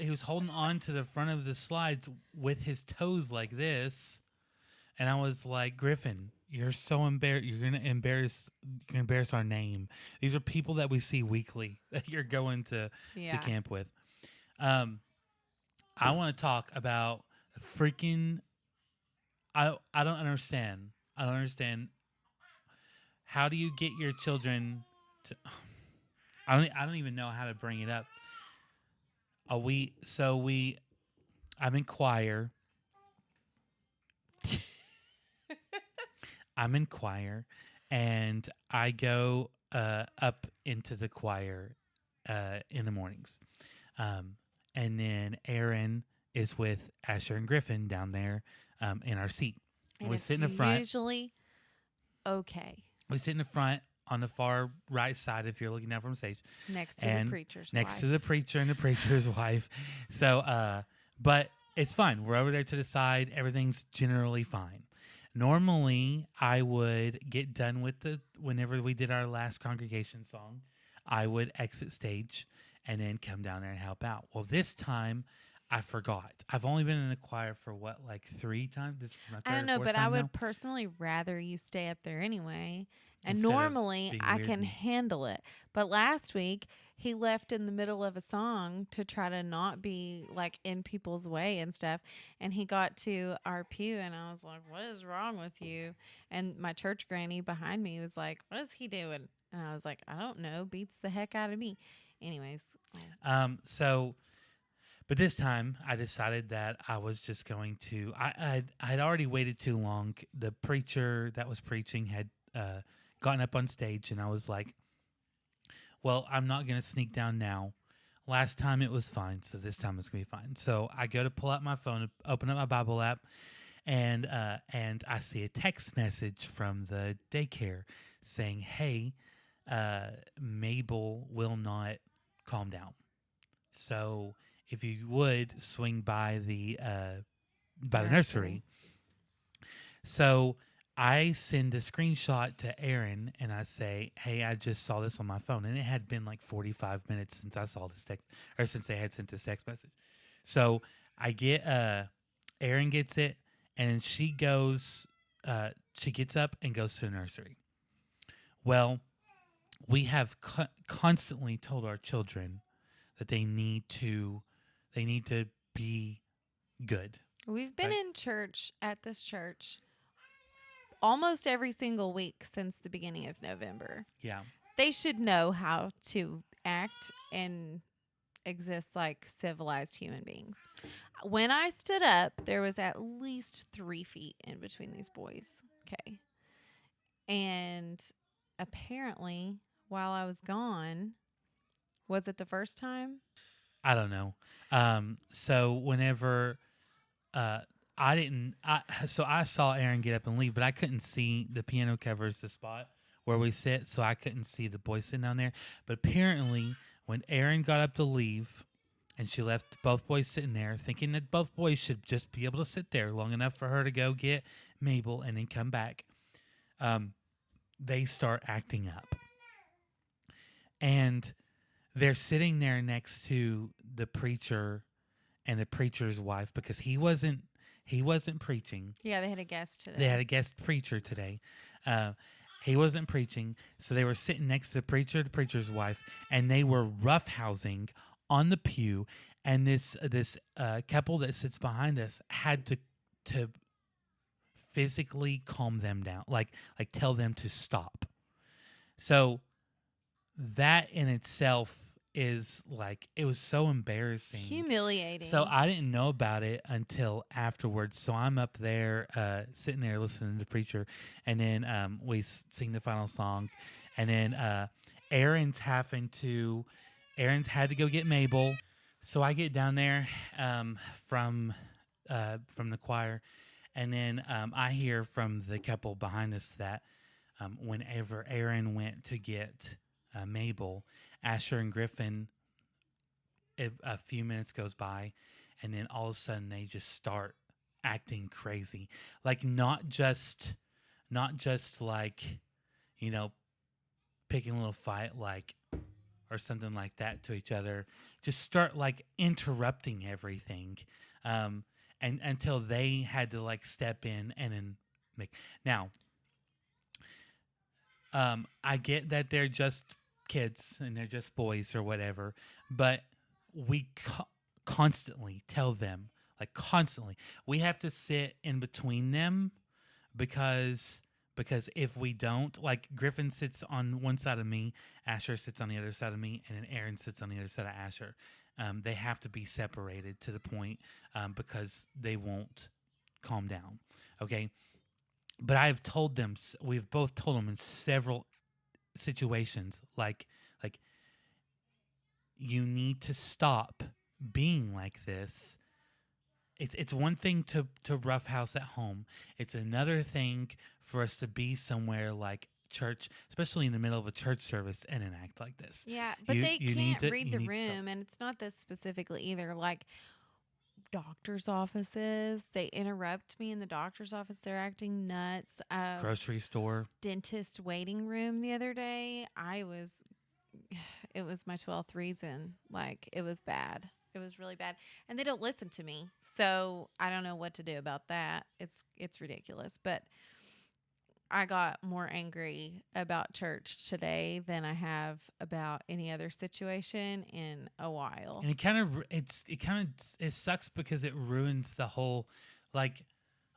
[SPEAKER 2] He was holding on to the front of the slides with his toes like this. And I was like, Griffin, you're so embarrassed. You're going to embarrass our name. These are people that we see weekly that you're going to camp with. I want to talk about freaking. I don't understand. I don't understand. How do you get your children to? I don't even know how to bring it up. I'm in choir. I'm in choir, and I go up into the choir in the mornings. And then Aaron is with Asher and Griffin down there in our seat.
[SPEAKER 1] And
[SPEAKER 2] we sit in the front.
[SPEAKER 1] Usually okay.
[SPEAKER 2] We sit in the front on the far right side if you're looking down from stage.
[SPEAKER 1] Next to the preacher's
[SPEAKER 2] Next
[SPEAKER 1] wife.
[SPEAKER 2] to the preacher and the preacher's wife. So, but it's fine. We're over there to the side. Everything's generally fine. Normally, I would get done with whenever we did our last congregation song, I would exit stage and then come down there and help out. Well, this time I forgot. I've only been in the choir for like 3 times. This is my third
[SPEAKER 1] I don't know, but I would
[SPEAKER 2] now.
[SPEAKER 1] Personally rather you stay up there anyway. And
[SPEAKER 2] Instead of
[SPEAKER 1] normally
[SPEAKER 2] being
[SPEAKER 1] I
[SPEAKER 2] weird
[SPEAKER 1] can
[SPEAKER 2] and-
[SPEAKER 1] handle it. But last week he left in the middle of a song to try to not be like in people's way and stuff. And he got to our pew and I was like, what is wrong with you? And my church granny behind me was like, what is he doing? And I was like, I don't know. Beats the heck out of me. Anyways.
[SPEAKER 2] But this time, I decided that I was just going to. I had already waited too long. The preacher that was preaching had gotten up on stage, and I was like, "Well, I'm not going to sneak down now. Last time it was fine, so this time it's going to be fine." So I go to pull out my phone, open up my Bible app, and I see a text message from the daycare saying, "Hey, Mabel will not calm down, so." If you would swing by the nursery. So I send a screenshot to Aaron and I say, "Hey, I just saw this on my phone," and it had been like 45 minutes since I saw this text, or since they had sent this text message. So I get Aaron gets it, and she goes. She gets up and goes to the nursery. Well, we have constantly told our children that they need to be good.
[SPEAKER 1] We've been in church at this church almost every single week since the beginning of November.
[SPEAKER 2] Yeah.
[SPEAKER 1] They should know how to act and exist like civilized human beings. When I stood up, there was at least 3 feet in between these boys. Okay. And apparently, while I was gone, was it the first time?
[SPEAKER 2] I don't know. So whenever I saw Aaron get up and leave, but I couldn't see the piano covers the spot where we sit, so I couldn't see the boys sitting down there. But apparently, when Aaron got up to leave, and she left both boys sitting there, thinking that both boys should just be able to sit there long enough for her to go get Mabel and then come back, they start acting up, and they're sitting there next to the preacher and the preacher's wife because he wasn't preaching.
[SPEAKER 1] Yeah, they had a guest today.
[SPEAKER 2] They had a guest preacher today. He wasn't preaching, so they were sitting next to the preacher's wife, and they were roughhousing on the pew. And this couple that sits behind us had to physically calm them down, like tell them to stop. So that in itself is like, it was so embarrassing,
[SPEAKER 1] humiliating.
[SPEAKER 2] So I didn't know about it until afterwards. So I'm up there sitting there listening to the preacher, and then we sing the final song, and then Aaron's had to go get Mabel. So I get down there um, from from the choir, and then I hear from the couple behind us that whenever Aaron went to get Mabel, Asher and Griffin, a few minutes goes by, and then all of a sudden they just start acting crazy, like not just like, you know, picking a little fight, like, or something like that to each other, just start like interrupting everything, um, and until they had to like step in and then make. Now, I get that they're just kids and they're just boys or whatever, but we constantly tell them, like constantly, we have to sit in between them because if we don't, like Griffin sits on one side of me, Asher sits on the other side of me, and then Aaron sits on the other side of Asher. They have to be separated to the point because they won't calm down. Okay, but I've told them, we've both told them in several situations, like you need to stop being like this. It's one thing to roughhouse at home. It's another thing for us to be somewhere like church, especially in the middle of a church service, and then act like this.
[SPEAKER 1] Yeah, but they
[SPEAKER 2] You need
[SPEAKER 1] can't
[SPEAKER 2] to
[SPEAKER 1] read
[SPEAKER 2] you
[SPEAKER 1] the
[SPEAKER 2] need to stop.
[SPEAKER 1] room, and it's not this specifically either. Like doctor's offices, they interrupt me in the doctor's office. They're acting nuts.
[SPEAKER 2] Grocery store.
[SPEAKER 1] Dentist waiting room the other day. It was my 12th reason. Like it was bad. It was really bad, and they don't listen to me. So I don't know what to do about that. It's ridiculous, but I got more angry about church today than I have about any other situation in a while.
[SPEAKER 2] And it sucks because it ruins the whole, like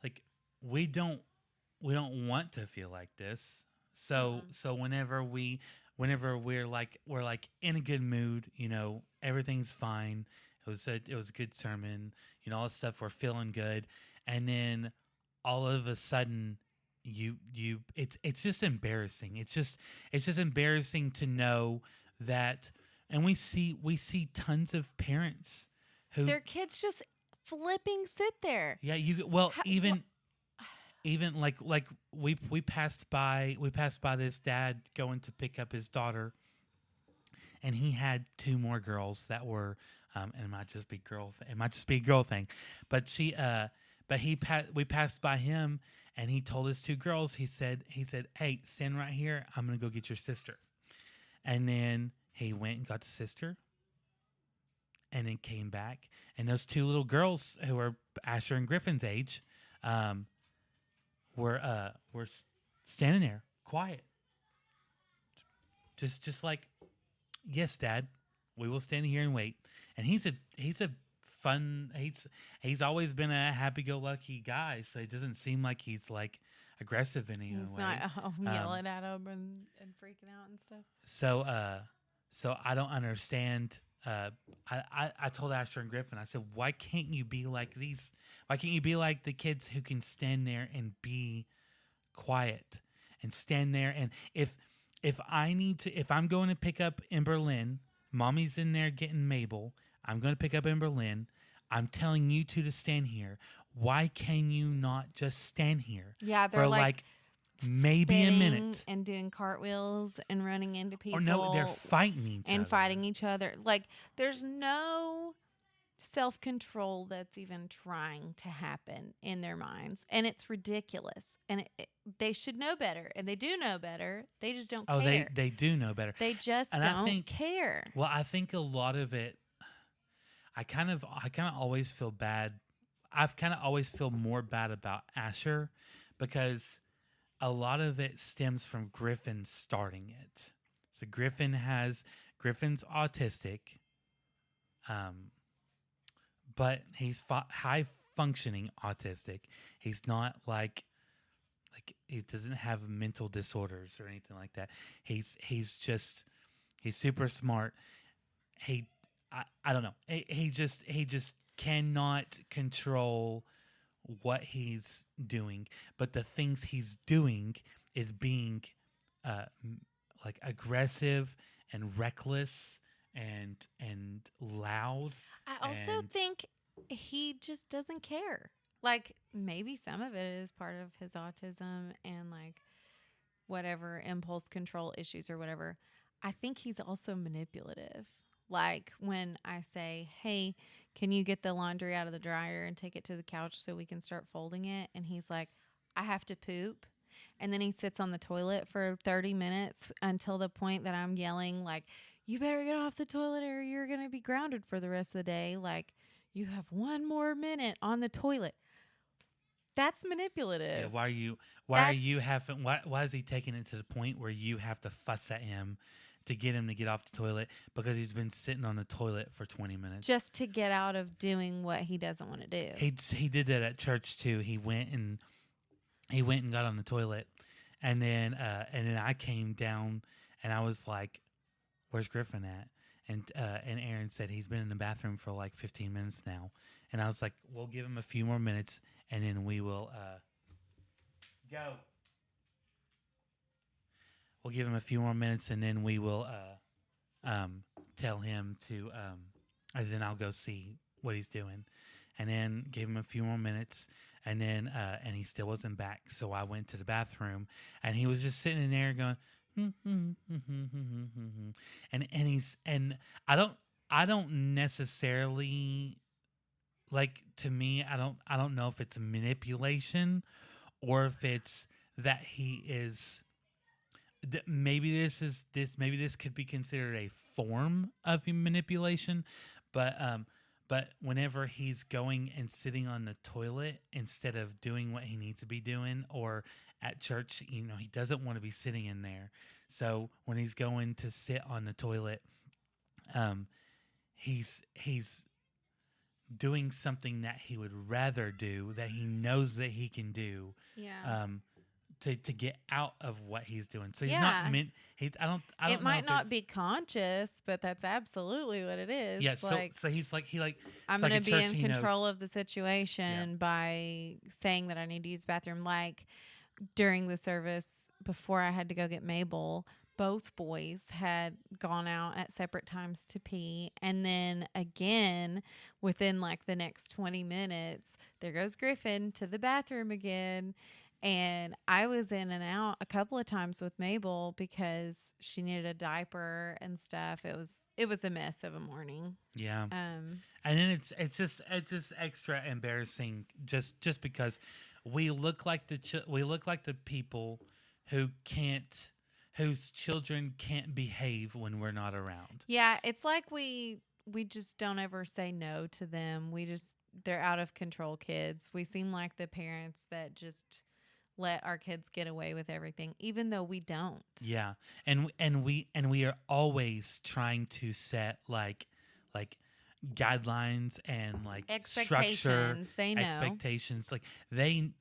[SPEAKER 2] like we don't want to feel like this. So
[SPEAKER 1] Mm-mm.
[SPEAKER 2] so whenever we're like in a good mood, you know, everything's fine. It was a good sermon, you know, all this stuff, we're feeling good, and then all of a sudden you it's just embarrassing. It's just embarrassing to know that. And we see tons of parents who,
[SPEAKER 1] Their kids just flipping sit there.
[SPEAKER 2] yeah, you well,
[SPEAKER 1] How, what?
[SPEAKER 2] even like we passed by this dad going to pick up his daughter, and he had two more girls that were, and it might just be a girl thing, but we passed by him, and he told his two girls, he said, hey, stand right here, I'm gonna go get your sister. And then he went and got the sister, and then came back, and those two little girls who are Asher and Griffin's age, um, were standing there quiet, just like, yes, Dad, we will stand here and wait. And he's a fun he's always been a happy-go-lucky guy, so it doesn't seem like he's like aggressive in any
[SPEAKER 1] He's
[SPEAKER 2] way.
[SPEAKER 1] not
[SPEAKER 2] Um,
[SPEAKER 1] yelling at them and freaking out and stuff.
[SPEAKER 2] so I don't understand. I told Asher and Griffin, I said, why can't you be like these? Why can't you be like the kids who can stand there and be quiet and stand there? And if I'm going to pick up in Berlin, mommy's in there getting Mabel. I'm going to pick up in Berlin. I'm telling you two to stand here. Why can you not just stand here
[SPEAKER 1] Yeah, they're
[SPEAKER 2] for
[SPEAKER 1] like
[SPEAKER 2] like maybe a
[SPEAKER 1] spinning
[SPEAKER 2] minute?
[SPEAKER 1] and doing cartwheels and running into
[SPEAKER 2] Or
[SPEAKER 1] people
[SPEAKER 2] no, they're fighting each
[SPEAKER 1] and
[SPEAKER 2] other.
[SPEAKER 1] fighting each other. Like there's no self control that's even trying to happen in their minds, and it's ridiculous. And they should know better, and they do know better. They just don't
[SPEAKER 2] Oh,
[SPEAKER 1] care.
[SPEAKER 2] they do know better.
[SPEAKER 1] They just
[SPEAKER 2] And
[SPEAKER 1] don't care.
[SPEAKER 2] well, I think a lot of it, I kind of always feel bad. I've kind of always feel more bad about Asher because a lot of it stems from Griffin starting it. So Griffin's autistic, um, but he's high functioning autistic. He's not like he doesn't have mental disorders or anything like that. He's super smart. He I, I don't know. He just cannot control what he's doing, but the things he's doing is being like aggressive and reckless and loud.
[SPEAKER 1] I also
[SPEAKER 2] And
[SPEAKER 1] think he just doesn't care. Like maybe some of it is part of his autism and like whatever impulse control issues or whatever. I think he's also manipulative. Like when I say, "Hey, can you get the laundry out of the dryer and take it to the couch so we can start folding it?" And he's like, "I have to poop." And then he sits on the toilet for 30 minutes until the point that I'm yelling like, "You better get off the toilet or you're going to be grounded for the rest of the day." Like, "You have one more minute on the toilet." That's
[SPEAKER 2] yeah,
[SPEAKER 1] manipulative.
[SPEAKER 2] why are
[SPEAKER 1] That's
[SPEAKER 2] you having why is he taking it to the point where you have to fuss at him to get him to get off the toilet because he's been sitting on the toilet for 20 minutes?
[SPEAKER 1] just to get out of doing what he doesn't want to do.
[SPEAKER 2] He did that at church too. He went and got on the toilet, and then I came down and I was like, "Where's Griffin at?" And Aaron said he's been in the bathroom for like 15 minutes now, and I was like, "We'll give him a few more minutes, and then we will go. We'll give him a few more minutes, and then we will tell him to, and then I'll go see what he's doing." And then gave him a few more minutes, and he still wasn't back. So I went to the bathroom, and he was just sitting in there going, and I don't necessarily like, to me, I don't know if it's manipulation or if it's that he is maybe this could be considered a form of manipulation, but whenever he's going and sitting on the toilet instead of doing what he needs to be doing, or at church, he doesn't want to be sitting in there. So when he's going to sit on the toilet, um he's doing something that he would rather do, that he knows that he can do,
[SPEAKER 1] Yeah.
[SPEAKER 2] um to get out of what he's doing. So he's not
[SPEAKER 1] Yeah.
[SPEAKER 2] meant he's I
[SPEAKER 1] It
[SPEAKER 2] don't know
[SPEAKER 1] might
[SPEAKER 2] if
[SPEAKER 1] not
[SPEAKER 2] it's
[SPEAKER 1] be conscious, but that's absolutely what it is.
[SPEAKER 2] yeah, so
[SPEAKER 1] Like,
[SPEAKER 2] so he's like
[SPEAKER 1] I'm
[SPEAKER 2] it's
[SPEAKER 1] going
[SPEAKER 2] like
[SPEAKER 1] to
[SPEAKER 2] at
[SPEAKER 1] be
[SPEAKER 2] church
[SPEAKER 1] in
[SPEAKER 2] he knows.
[SPEAKER 1] control of the
[SPEAKER 2] Yeah.
[SPEAKER 1] situation by saying that I need to use the bathroom. Like during the service, before I had to go get Mabel, both boys had gone out at separate times to pee. And then again, within like the next 20 minutes, there goes Griffin to the bathroom again. And I was in and out a couple of times with Mabel because she needed a diaper and stuff. It was a mess of a morning.
[SPEAKER 2] Yeah.
[SPEAKER 1] Um
[SPEAKER 2] And then it's just extra embarrassing just because we look like the people who can't whose children can't behave when we're not around.
[SPEAKER 1] Yeah, it's like we just don't ever say no to them. They're out of control kids. We seem like the parents that just let our kids get away with everything even though we don't.
[SPEAKER 2] Yeah. And we are always trying to set like guidelines and like structure
[SPEAKER 1] Expectations, they know.
[SPEAKER 2] expectations. Like they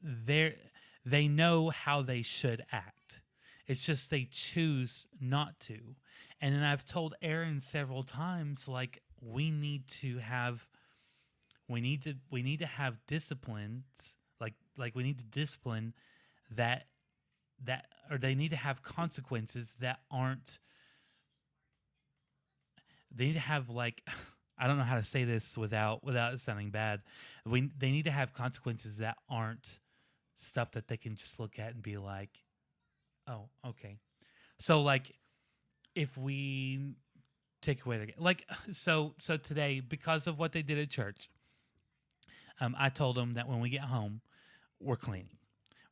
[SPEAKER 2] know how they should act. It's just they choose not to. And then I've told Aaron several times, like, we need to have disciplines, like we need to discipline that or they need to have consequences that aren't they need to have, like, I don't know how to say this without it sounding bad. They need to have consequences that aren't stuff that they can just look at and be like, "Oh, okay." So, like, if we take away the like, so today, because of what they did at church, I told them that when we get home, we're cleaning.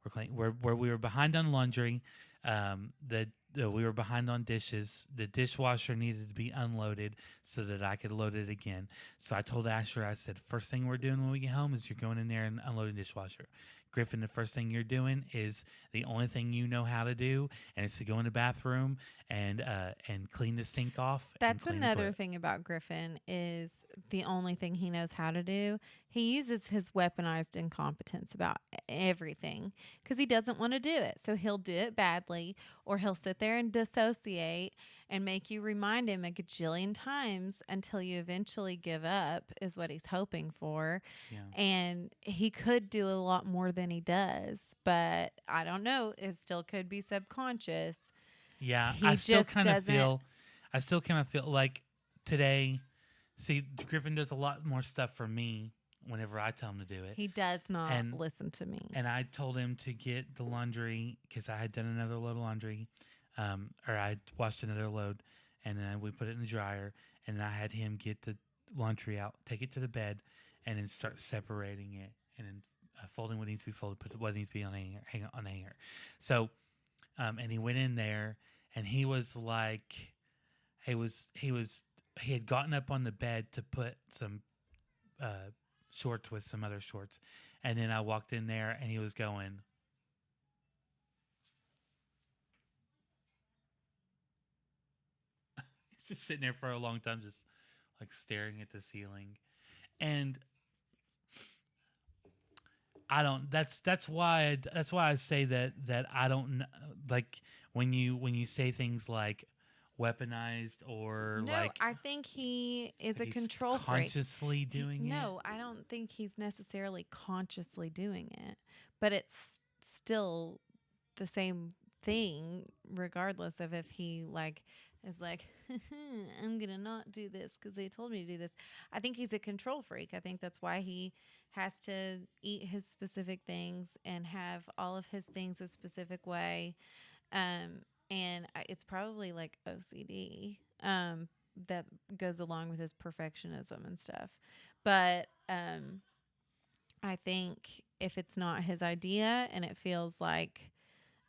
[SPEAKER 2] We're cleaning. We were behind on laundry. We were behind on dishes. The dishwasher needed to be unloaded so that I could load it again. So I told Asher, I said, first thing we're doing when we get home is you're going in there and unloading the dishwasher. Griffin, the first thing you're doing is the only thing you know how to do, and it's to go in the bathroom and clean the sink off and
[SPEAKER 1] That's
[SPEAKER 2] clean the
[SPEAKER 1] another
[SPEAKER 2] toilet.
[SPEAKER 1] thing about Griffin is the only thing he knows how to do. He uses his weaponized incompetence about everything because he doesn't want to do it. So he'll do it badly or he'll sit there and dissociate and make you remind him a gajillion times until you eventually give up is what he's hoping for.
[SPEAKER 2] Yeah.
[SPEAKER 1] And he could do a lot more than he does, but I don't know. It still could be subconscious.
[SPEAKER 2] Yeah,
[SPEAKER 1] He just doesn't.
[SPEAKER 2] I still kind of feel like today, see, Griffin does a lot more stuff for me whenever I tell him to do it.
[SPEAKER 1] He does not
[SPEAKER 2] And
[SPEAKER 1] listen to me.
[SPEAKER 2] and I told him to get the laundry because I had done another load of laundry, or I washed another load, and then we put it in the dryer, and I had him get the laundry out, take it to the bed, and then start separating it, and then folding what needs to be folded, put what needs to be on a hanger, hang on a hanger. So, and he went in there, and he was like, he had gotten up on the bed to put some shorts with some other shorts. And then I walked in there and he was going. He's just sitting there for a long time, just like staring at the ceiling. And I don't. That's why I say that I don't like when you say things like weaponized or
[SPEAKER 1] No,
[SPEAKER 2] like
[SPEAKER 1] I think he is a
[SPEAKER 2] he's
[SPEAKER 1] control freak.
[SPEAKER 2] consciously doing it.
[SPEAKER 1] No, I don't think he's necessarily consciously doing it, but it's still the same thing, regardless of if he like is like, I'm gonna not do this because they told me to do this. I think he's a control freak. I think that's why he has to eat his specific things and have all of his things a specific way. And it's probably like OCD that goes along with his perfectionism and stuff. But I think if it's not his idea and it feels like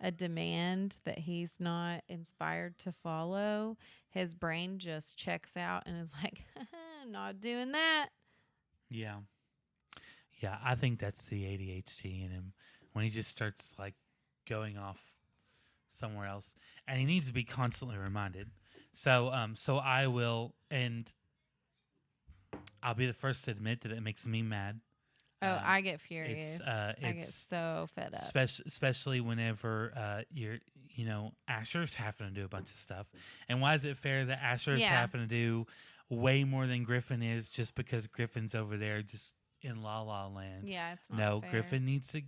[SPEAKER 1] a demand that he's not inspired to follow, his brain just checks out and is like, not doing that.
[SPEAKER 2] Yeah. Yeah, I think that's the ADHD in him when he just starts like going off somewhere else, and he needs to be constantly reminded. So I will, and I'll be the first to admit that it makes me mad.
[SPEAKER 1] Oh, I get furious. I get
[SPEAKER 2] It's
[SPEAKER 1] so fed up.
[SPEAKER 2] especially whenever Asher's having to do a bunch of stuff. And why is it fair that Asher's
[SPEAKER 1] Yeah.
[SPEAKER 2] having to do way more than Griffin is just because Griffin's over there just in La La Land?
[SPEAKER 1] Yeah, it's not
[SPEAKER 2] No,
[SPEAKER 1] fair.
[SPEAKER 2] Griffin needs to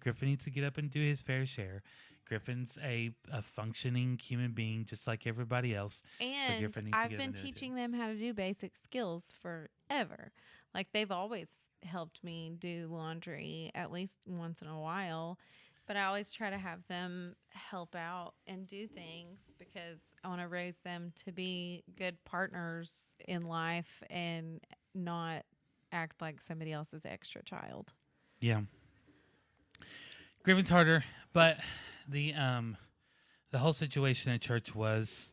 [SPEAKER 2] get up and do his fair share. Griffin's a functioning human being just like everybody else.
[SPEAKER 1] And
[SPEAKER 2] Griffin needs to
[SPEAKER 1] I've
[SPEAKER 2] get up
[SPEAKER 1] been
[SPEAKER 2] and do it too.
[SPEAKER 1] teaching them how to do basic skills forever. Like they've always helped me do laundry at least once in a while. But I always try to have them help out and do things because I want to raise them to be good partners in life and not act like somebody else's extra child.
[SPEAKER 2] Yeah. Griffin's harder, but the whole situation at church was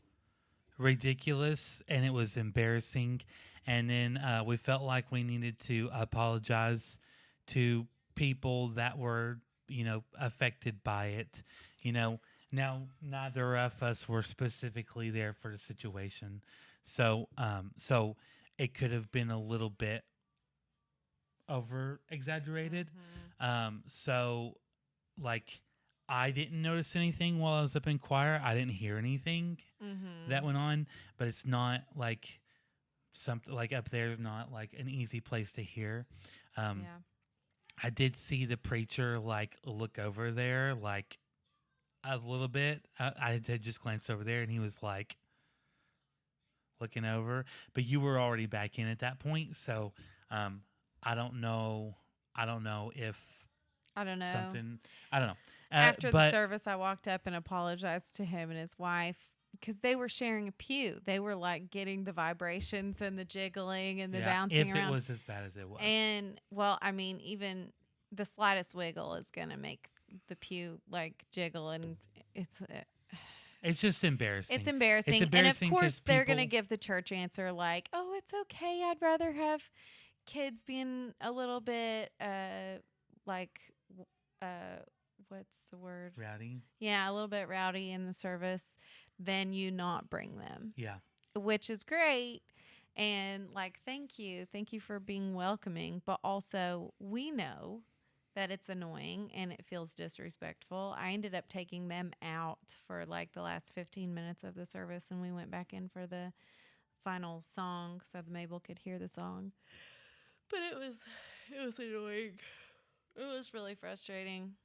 [SPEAKER 2] ridiculous and it was embarrassing, and then we felt like we needed to apologize to people that were affected by it. Now neither of us were specifically there for the situation, so it could have been a little bit over exaggerated. So like I didn't notice anything while I was up in choir. I didn't hear anything that went on, but it's not like something like up there is not like an easy place to hear.
[SPEAKER 1] Yeah.
[SPEAKER 2] I did see the preacher like look over there like a little bit. I did just glance over there and he was like looking over, but you were already back in at that point. So I don't know if
[SPEAKER 1] I don't know.
[SPEAKER 2] something, I don't know.
[SPEAKER 1] After the
[SPEAKER 2] but
[SPEAKER 1] service, I walked up and apologized to him and his wife because they were sharing a pew. They were like getting the vibrations and the jiggling and the bouncing
[SPEAKER 2] if
[SPEAKER 1] around.
[SPEAKER 2] it was as bad as it was.
[SPEAKER 1] And well, I mean, even the slightest wiggle is going to make the pew like jiggle, and
[SPEAKER 2] it's just embarrassing.
[SPEAKER 1] It's embarrassing.
[SPEAKER 2] It's embarrassing
[SPEAKER 1] and of
[SPEAKER 2] 'cause
[SPEAKER 1] course, they're going to
[SPEAKER 2] people-
[SPEAKER 1] give the church answer like, "Oh, it's okay. I'd rather have kids being a little bit like what's the word?
[SPEAKER 2] Rowdy.
[SPEAKER 1] Yeah, a little bit rowdy in the service than you not bring them."
[SPEAKER 2] Yeah.
[SPEAKER 1] Which is great. And like, thank you for being welcoming, but also we know that it's annoying and it feels disrespectful. I ended up taking them out for like the last 15 minutes of the service, and we went back in for the final song so that Mabel could hear the song. But it was annoying. It was really frustrating.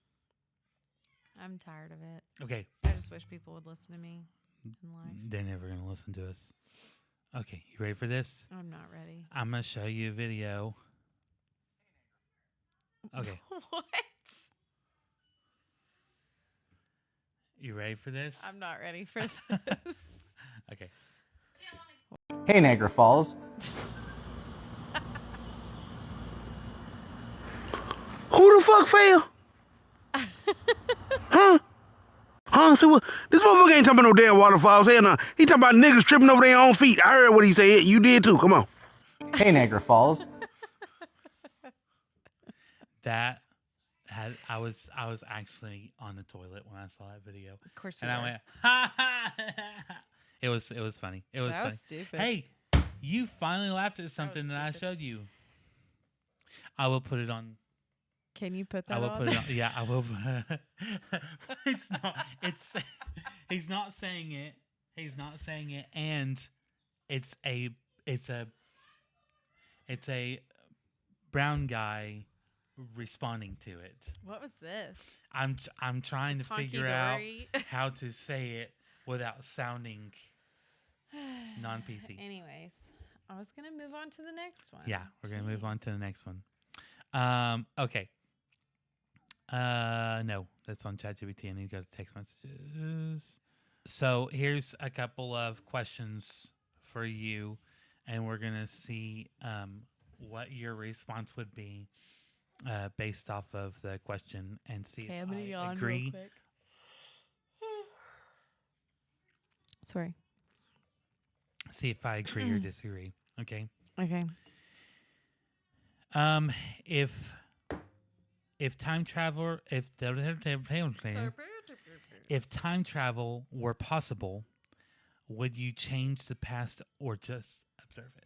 [SPEAKER 1] I'm tired of it.
[SPEAKER 2] Okay.
[SPEAKER 1] I just wish people would listen to me in life.
[SPEAKER 2] They're never going to listen to us. Okay, you ready for this?
[SPEAKER 1] I'm not ready.
[SPEAKER 2] I'm gonna show you a video. Okay,
[SPEAKER 1] What?
[SPEAKER 2] you ready for this?
[SPEAKER 1] I'm not ready for this.
[SPEAKER 2] Okay.
[SPEAKER 3] Hey, Niagara Falls.
[SPEAKER 4] Who the fuck fell? Huh? Huh? See what? This motherfucker ain't talking about no damn waterfalls. Hell no. He talking about niggas tripping over their own feet. I heard what he said. You did too. Come on.
[SPEAKER 3] Hey, Niagara Falls.
[SPEAKER 2] That had I was actually on the toilet when I saw that video.
[SPEAKER 1] Of course you
[SPEAKER 2] And I
[SPEAKER 1] were.
[SPEAKER 2] went, ha ha. It was funny. It was
[SPEAKER 1] That
[SPEAKER 2] funny.
[SPEAKER 1] was stupid.
[SPEAKER 2] Hey, you finally laughed at something that I
[SPEAKER 1] stupid.
[SPEAKER 2] showed you. I will put it on.
[SPEAKER 1] Can you put that
[SPEAKER 2] I will
[SPEAKER 1] on?
[SPEAKER 2] put it on. Yeah, I will. It's not. It's. He's not saying it. He's not saying it, and it's a. It's a. It's a brown guy responding to it.
[SPEAKER 1] What was this?
[SPEAKER 2] I'm trying to figure out
[SPEAKER 1] Honky-dory.
[SPEAKER 2] how to say it without sounding non-PC.
[SPEAKER 1] Anyways, I was going to move on to the next one.
[SPEAKER 2] Yeah, we're gonna move
[SPEAKER 1] Jeez.
[SPEAKER 2] on to the next one. Okay. No, that's on ChatGPT. I need to go to text messages. So here's a couple of questions for you, and we're gonna see what your response would be based off of the question, and see
[SPEAKER 1] Okay,
[SPEAKER 2] if
[SPEAKER 1] I'm going to
[SPEAKER 2] I
[SPEAKER 1] yawn real
[SPEAKER 2] agree.
[SPEAKER 1] quick. Sorry.
[SPEAKER 2] See if I agree or disagree. Okay.
[SPEAKER 1] Okay.
[SPEAKER 2] If time travel if time travel were possible, would you change the past or just observe it?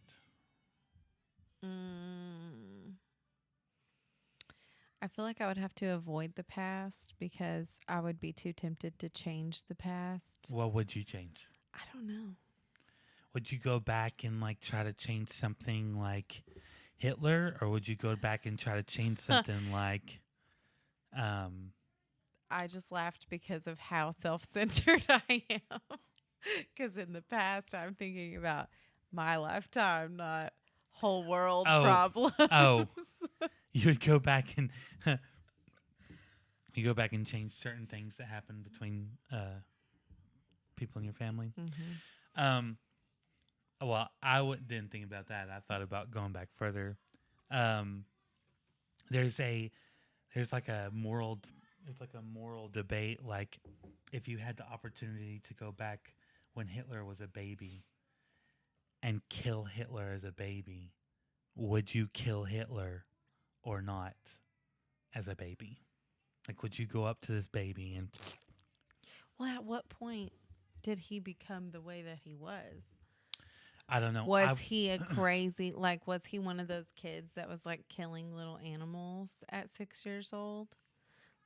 [SPEAKER 1] I feel like I would have to avoid the past because I would be too tempted to change the past.
[SPEAKER 2] What would you change?
[SPEAKER 1] I don't know.
[SPEAKER 2] Would you go back and like try to change something like Hitler, or would you go back and try to change something like
[SPEAKER 1] I just laughed because of how self-centered I am. Because in the past, I'm thinking about my lifetime, not whole world
[SPEAKER 2] Oh.
[SPEAKER 1] problems.
[SPEAKER 2] Oh. You would go back and you go back and change certain things that happen between people in your family.
[SPEAKER 1] Mhm.
[SPEAKER 2] Well, didn't think about that. I thought about going back further. There's like a moral debate. Like, if you had the opportunity to go back when Hitler was a baby and kill Hitler as a baby, would you kill Hitler or not as a baby? Like, would you go up to this baby and...
[SPEAKER 1] Well, at what point did he become the way that he was?
[SPEAKER 2] I don't know.
[SPEAKER 1] Was he a crazy, like, was he one of those kids that was like killing little animals at 6 years old?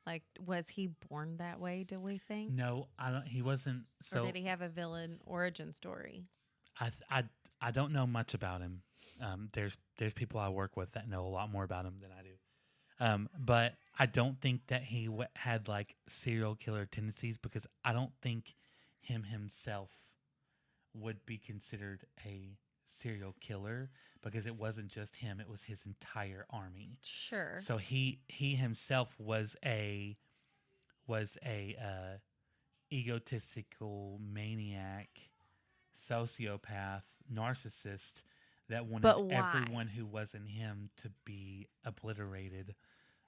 [SPEAKER 1] Like, was he born that way, do we think?
[SPEAKER 2] No, I don't. He wasn't. So
[SPEAKER 1] Or did he have a villain origin story?
[SPEAKER 2] I don't know much about him. There's people I work with that know a lot more about him than I do. But I don't think that he had like serial killer tendencies, because I don't think him himself would be considered a serial killer, because it wasn't just him, it was his entire army.
[SPEAKER 1] Sure.
[SPEAKER 2] So he himself was a egotistical maniac, sociopath, narcissist that wanted
[SPEAKER 1] But why?
[SPEAKER 2] everyone who wasn't him to be obliterated.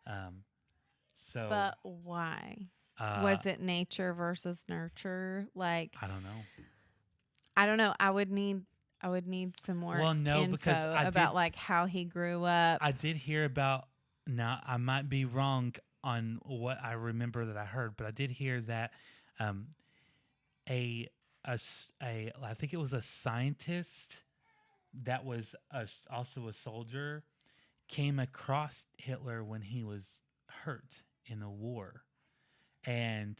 [SPEAKER 1] But why? Was it nature versus nurture? Like,
[SPEAKER 2] I don't know.
[SPEAKER 1] I don't know. I would need some more
[SPEAKER 2] Well, no,
[SPEAKER 1] info
[SPEAKER 2] because I
[SPEAKER 1] about
[SPEAKER 2] did-
[SPEAKER 1] like how he grew up.
[SPEAKER 2] I did hear about. Now I might be wrong on what I remember that I heard, but I did hear that I think it was a scientist that was also a soldier came across Hitler when he was hurt in a war, and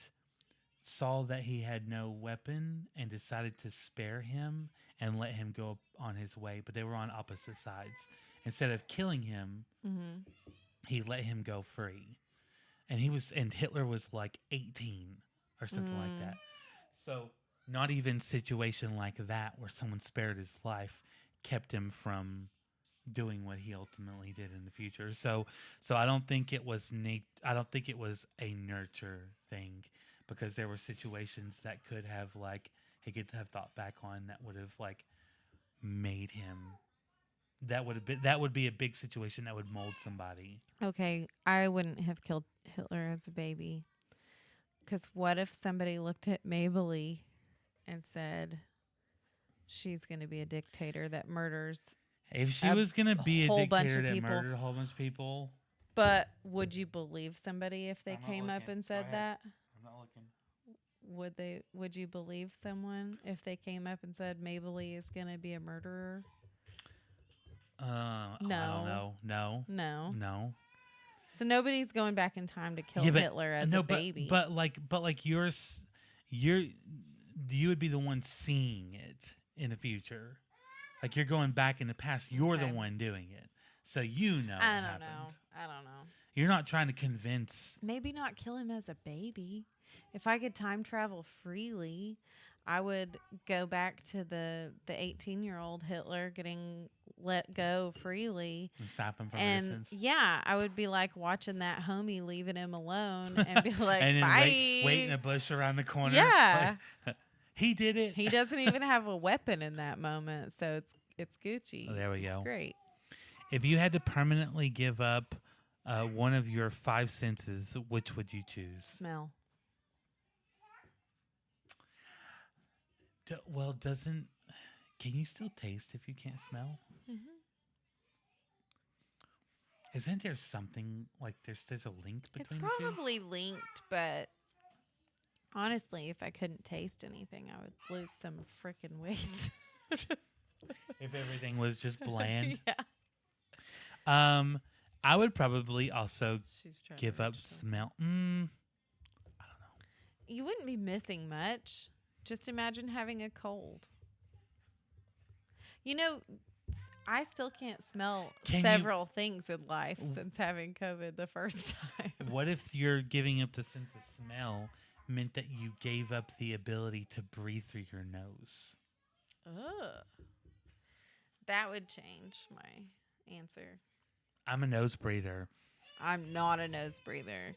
[SPEAKER 2] saw that he had no weapon and decided to spare him and let him go on his way, but they were on opposite sides. Instead of killing him,
[SPEAKER 1] Mm-hmm.
[SPEAKER 2] he let him go free. And Hitler was like 18 or something like that. So not even situation like that where someone spared his life kept him from doing what he ultimately did in the future. So I don't think it was I don't think it was a nurture thing, because there were situations that could have, like, he could have thought back on that would have, like, made him, that would be a big situation that would mold somebody.
[SPEAKER 1] Okay, I wouldn't have killed Hitler as a baby. Because what if somebody looked at Mabley and said, she's going to be a dictator that murders?
[SPEAKER 2] If she
[SPEAKER 1] A
[SPEAKER 2] was gonna be a
[SPEAKER 1] whole bunch
[SPEAKER 2] dictator
[SPEAKER 1] of
[SPEAKER 2] that
[SPEAKER 1] people.
[SPEAKER 2] murdered a whole bunch of people,
[SPEAKER 1] But would you believe somebody if they
[SPEAKER 2] I'm not
[SPEAKER 1] came up
[SPEAKER 2] looking.
[SPEAKER 1] and
[SPEAKER 2] Go
[SPEAKER 1] said
[SPEAKER 2] ahead.
[SPEAKER 1] that?
[SPEAKER 2] I'm not looking.
[SPEAKER 1] Would you believe someone if they came up and said Mabley is going to be a murderer?
[SPEAKER 2] I don't
[SPEAKER 1] No.
[SPEAKER 2] know. No.
[SPEAKER 1] No.
[SPEAKER 2] No.
[SPEAKER 1] So nobody's going back in time to kill
[SPEAKER 2] Yeah, but-
[SPEAKER 1] Hitler as
[SPEAKER 2] no,
[SPEAKER 1] a baby.
[SPEAKER 2] But like you would be the one seeing it in the future. Like, you're going back in the past. You're the
[SPEAKER 1] Okay.
[SPEAKER 2] one doing it, so you know.
[SPEAKER 1] I
[SPEAKER 2] what
[SPEAKER 1] don't
[SPEAKER 2] happened.
[SPEAKER 1] know. I don't know.
[SPEAKER 2] You're not trying to convince.
[SPEAKER 1] Maybe not kill him as a baby. If I could time travel freely, I would go back to the 18-year-old Hitler getting let go freely.
[SPEAKER 2] And stop him from
[SPEAKER 1] And
[SPEAKER 2] innocence.
[SPEAKER 1] yeah, I would be like watching that homie leaving him alone and be like,
[SPEAKER 2] and then
[SPEAKER 1] bye.
[SPEAKER 2] wait in a bush around the corner.
[SPEAKER 1] Yeah.
[SPEAKER 2] Like, he did it.
[SPEAKER 1] He doesn't even have a weapon in that moment, so it's Gucci.
[SPEAKER 2] Oh, there we
[SPEAKER 1] It's
[SPEAKER 2] go.
[SPEAKER 1] great.
[SPEAKER 2] If you had to permanently give up one of your 5 senses, which would you choose?
[SPEAKER 1] Smell.
[SPEAKER 2] Can you still taste if you can't smell?
[SPEAKER 1] Mm-hmm.
[SPEAKER 2] Isn't there something like there's a link
[SPEAKER 1] It's
[SPEAKER 2] between the two?
[SPEAKER 1] probably linked, but honestly, if I couldn't taste anything, I would lose some freaking weight.
[SPEAKER 2] If everything was just bland.
[SPEAKER 1] Yeah.
[SPEAKER 2] I would probably also
[SPEAKER 1] She's trying
[SPEAKER 2] give
[SPEAKER 1] to
[SPEAKER 2] up
[SPEAKER 1] reach something.
[SPEAKER 2] smell. I don't know.
[SPEAKER 1] You wouldn't be missing much. Just imagine having a cold. You know, I still can't smell
[SPEAKER 2] Can you-
[SPEAKER 1] several things in life
[SPEAKER 2] W-
[SPEAKER 1] since having COVID the first time.
[SPEAKER 2] What if you're giving up the sense of smell meant that you gave up the ability to breathe through your nose?
[SPEAKER 1] Ugh. That would change my answer.
[SPEAKER 2] I'm a nose breather.
[SPEAKER 1] I'm not a nose breather.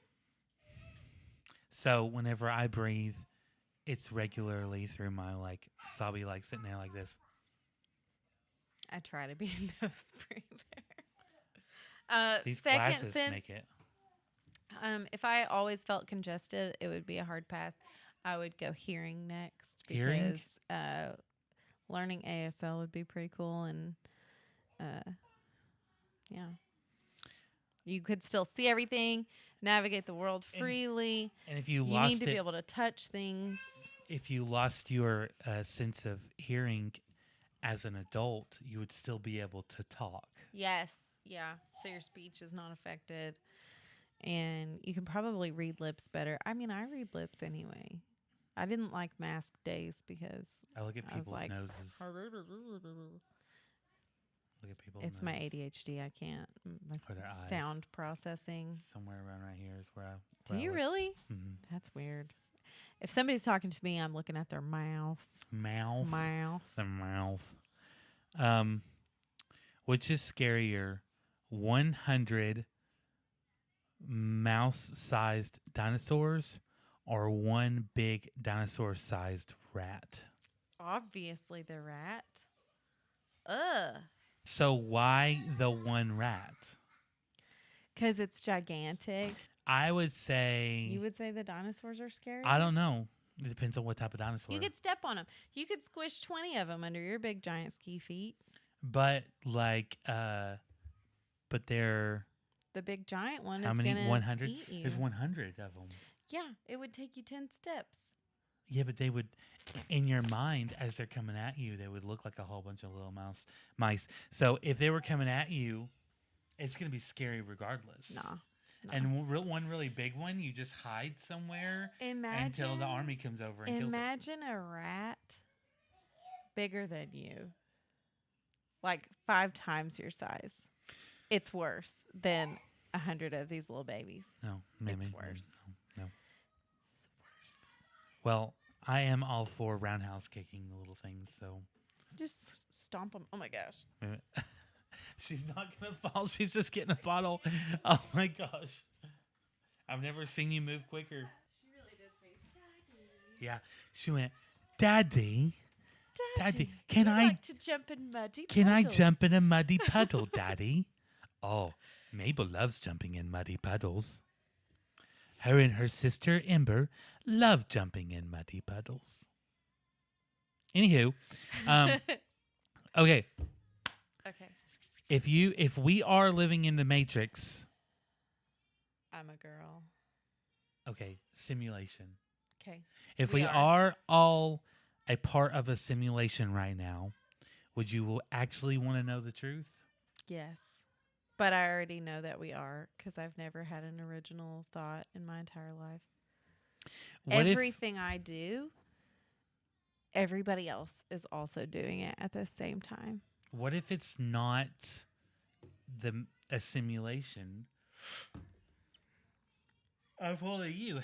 [SPEAKER 2] So whenever I breathe, it's regularly through my, so I'll be sitting there like this.
[SPEAKER 1] I try to be a nose breather.
[SPEAKER 2] These
[SPEAKER 1] Second
[SPEAKER 2] glasses
[SPEAKER 1] sense,
[SPEAKER 2] make it.
[SPEAKER 1] if I always felt congested, it would be a hard pass. I would go hearing next because
[SPEAKER 2] Hearing?
[SPEAKER 1] Learning ASL would be pretty cool, and yeah, you could still see everything, navigate the world
[SPEAKER 2] And
[SPEAKER 1] freely.
[SPEAKER 2] And if you
[SPEAKER 1] You
[SPEAKER 2] lost
[SPEAKER 1] need to
[SPEAKER 2] it,
[SPEAKER 1] be able to touch things.
[SPEAKER 2] if you lost your sense of hearing as an adult, you would still be able to talk.
[SPEAKER 1] Yes, yeah. So your speech is not affected, and you can probably read lips better. I mean, I read lips anyway. I didn't like mask days because
[SPEAKER 2] I look at
[SPEAKER 1] I was
[SPEAKER 2] people's
[SPEAKER 1] like,
[SPEAKER 2] noses. Look at people's
[SPEAKER 1] it's my
[SPEAKER 2] nose.
[SPEAKER 1] ADHD. I can't. My
[SPEAKER 2] Or their eyes.
[SPEAKER 1] sound processing.
[SPEAKER 2] Somewhere around right here is where I.
[SPEAKER 1] Do you really? That's weird. If somebody's talking to me, I'm looking at their mouth.
[SPEAKER 2] Mouth.
[SPEAKER 1] Mouth.
[SPEAKER 2] The mouth. Which is scarier? 100 mouse-sized dinosaurs or one big dinosaur-sized rat?
[SPEAKER 1] Obviously, the rat. Ugh.
[SPEAKER 2] So why the one rat?
[SPEAKER 1] Because it's gigantic.
[SPEAKER 2] I would say.
[SPEAKER 1] You would say the dinosaurs are scary?
[SPEAKER 2] I don't know. It depends on what type of dinosaur.
[SPEAKER 1] You could step on them. You could squish 20 of them under your big giant ski feet.
[SPEAKER 2] But but they're
[SPEAKER 1] The big giant one
[SPEAKER 2] how
[SPEAKER 1] is
[SPEAKER 2] many?
[SPEAKER 1] going
[SPEAKER 2] 100.
[SPEAKER 1] to eat you.
[SPEAKER 2] There's 100 of them.
[SPEAKER 1] Yeah, it would take you 10 steps.
[SPEAKER 2] Yeah, but they would, in your mind, as they're coming at you, they would look like a whole bunch of little mice. So if they were coming at you, it's gonna be scary regardless.
[SPEAKER 1] Nah.
[SPEAKER 2] And one really big one, you just hide somewhere until the army comes over and kills it.
[SPEAKER 1] Imagine a rat bigger than you. Like 5 times your size. It's worse than 100 of these little babies.
[SPEAKER 2] No, maybe
[SPEAKER 1] It's worse.
[SPEAKER 2] No. Well, I am all for roundhouse kicking the little things. So
[SPEAKER 1] Just stomp them. Oh my gosh.
[SPEAKER 2] she's not gonna fall. She's just getting a bottle. Oh my gosh! I've never seen you move quicker.
[SPEAKER 1] She really did say, Daddy.
[SPEAKER 2] Yeah, she went, Daddy, Daddy,
[SPEAKER 1] Can I like to jump in muddy
[SPEAKER 2] can I
[SPEAKER 1] puddles?"
[SPEAKER 2] jump in a muddy puddle, Daddy? Oh, Mabel loves jumping in muddy puddles. Her and her sister Ember love jumping in muddy puddles. Anywho, okay,
[SPEAKER 1] Okay.
[SPEAKER 2] if we are living in the Matrix,
[SPEAKER 1] I'm a girl.
[SPEAKER 2] okay, simulation.
[SPEAKER 1] Okay.
[SPEAKER 2] If
[SPEAKER 1] We
[SPEAKER 2] we
[SPEAKER 1] are.
[SPEAKER 2] are all a part of a simulation right now, would you actually want to know the truth?
[SPEAKER 1] Yes. But I already know that we are because I've never had an original thought in my entire life.
[SPEAKER 2] What if
[SPEAKER 1] Everything I do, everybody else is also doing it at the same time.
[SPEAKER 2] what if it's not a simulation? I'm holding you.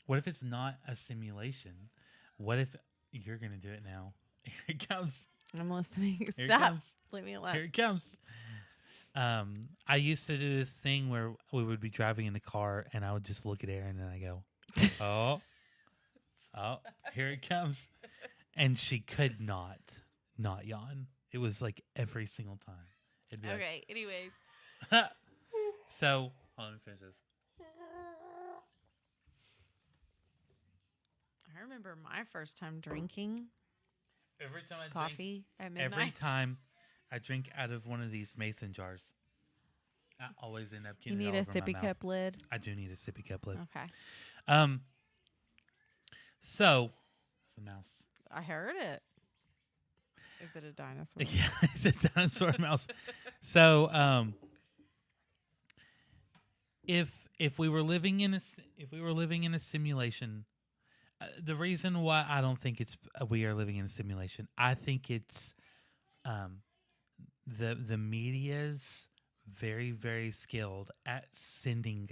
[SPEAKER 2] What if it's not a simulation? What if you're gonna do it now? Here it comes.
[SPEAKER 1] I'm listening.
[SPEAKER 2] Here it
[SPEAKER 1] Stop.
[SPEAKER 2] comes.
[SPEAKER 1] Leave me
[SPEAKER 2] Here
[SPEAKER 1] alone.
[SPEAKER 2] it comes. I used to do this thing where we would be driving in the car and I would just look at Erin and I go, oh, here it comes. And she could not yawn. It was like every single time. It'd be
[SPEAKER 1] Okay. Anyways.
[SPEAKER 2] like, so, hold on, let me finish this.
[SPEAKER 1] I remember my first time drinking
[SPEAKER 2] Every time I drink,
[SPEAKER 1] coffee at midnight.
[SPEAKER 2] every time I drink out of one of these mason jars, I always end up
[SPEAKER 1] You
[SPEAKER 2] getting
[SPEAKER 1] need
[SPEAKER 2] it
[SPEAKER 1] a
[SPEAKER 2] all over my
[SPEAKER 1] sippy
[SPEAKER 2] mouth.
[SPEAKER 1] cup lid.
[SPEAKER 2] I do need a sippy cup lid.
[SPEAKER 1] Okay.
[SPEAKER 2] So, it's a mouse.
[SPEAKER 1] I heard it. Is it a dinosaur?
[SPEAKER 2] Yeah, it's a dinosaur mouse. So, if we were living in a simulation, the reason why I don't think it's we are living in a simulation, I think it's the media's very, very skilled at sending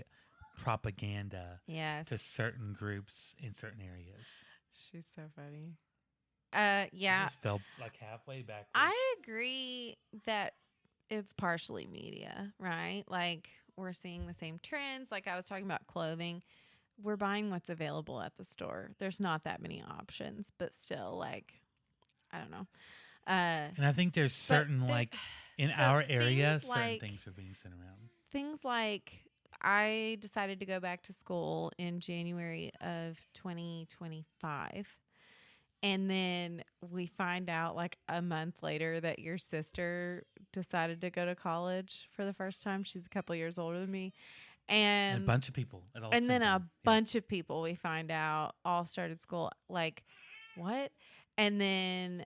[SPEAKER 2] propaganda
[SPEAKER 1] Yes.
[SPEAKER 2] to certain groups in certain areas.
[SPEAKER 1] She's so funny.
[SPEAKER 2] I
[SPEAKER 1] Yeah.
[SPEAKER 2] just fell like halfway backwards.
[SPEAKER 1] I agree that it's partially media, right? Like we're seeing the same trends. Like I was talking about clothing. We're buying what's available at the store. There's not that many options, but still, like, I don't know.
[SPEAKER 2] And I think there's certain
[SPEAKER 1] the-
[SPEAKER 2] like in
[SPEAKER 1] so
[SPEAKER 2] our area,
[SPEAKER 1] things
[SPEAKER 2] certain
[SPEAKER 1] like-
[SPEAKER 2] things are being sent around.
[SPEAKER 1] Things like I decided to go back to school in January of 2025. And then we find out like a month later that your sister decided to go to college for the first time. She's a couple years older than me.
[SPEAKER 2] And a bunch of people. At all the
[SPEAKER 1] And
[SPEAKER 2] same
[SPEAKER 1] then a
[SPEAKER 2] time. Yeah.
[SPEAKER 1] bunch of people we find out all started school. Like, what? And then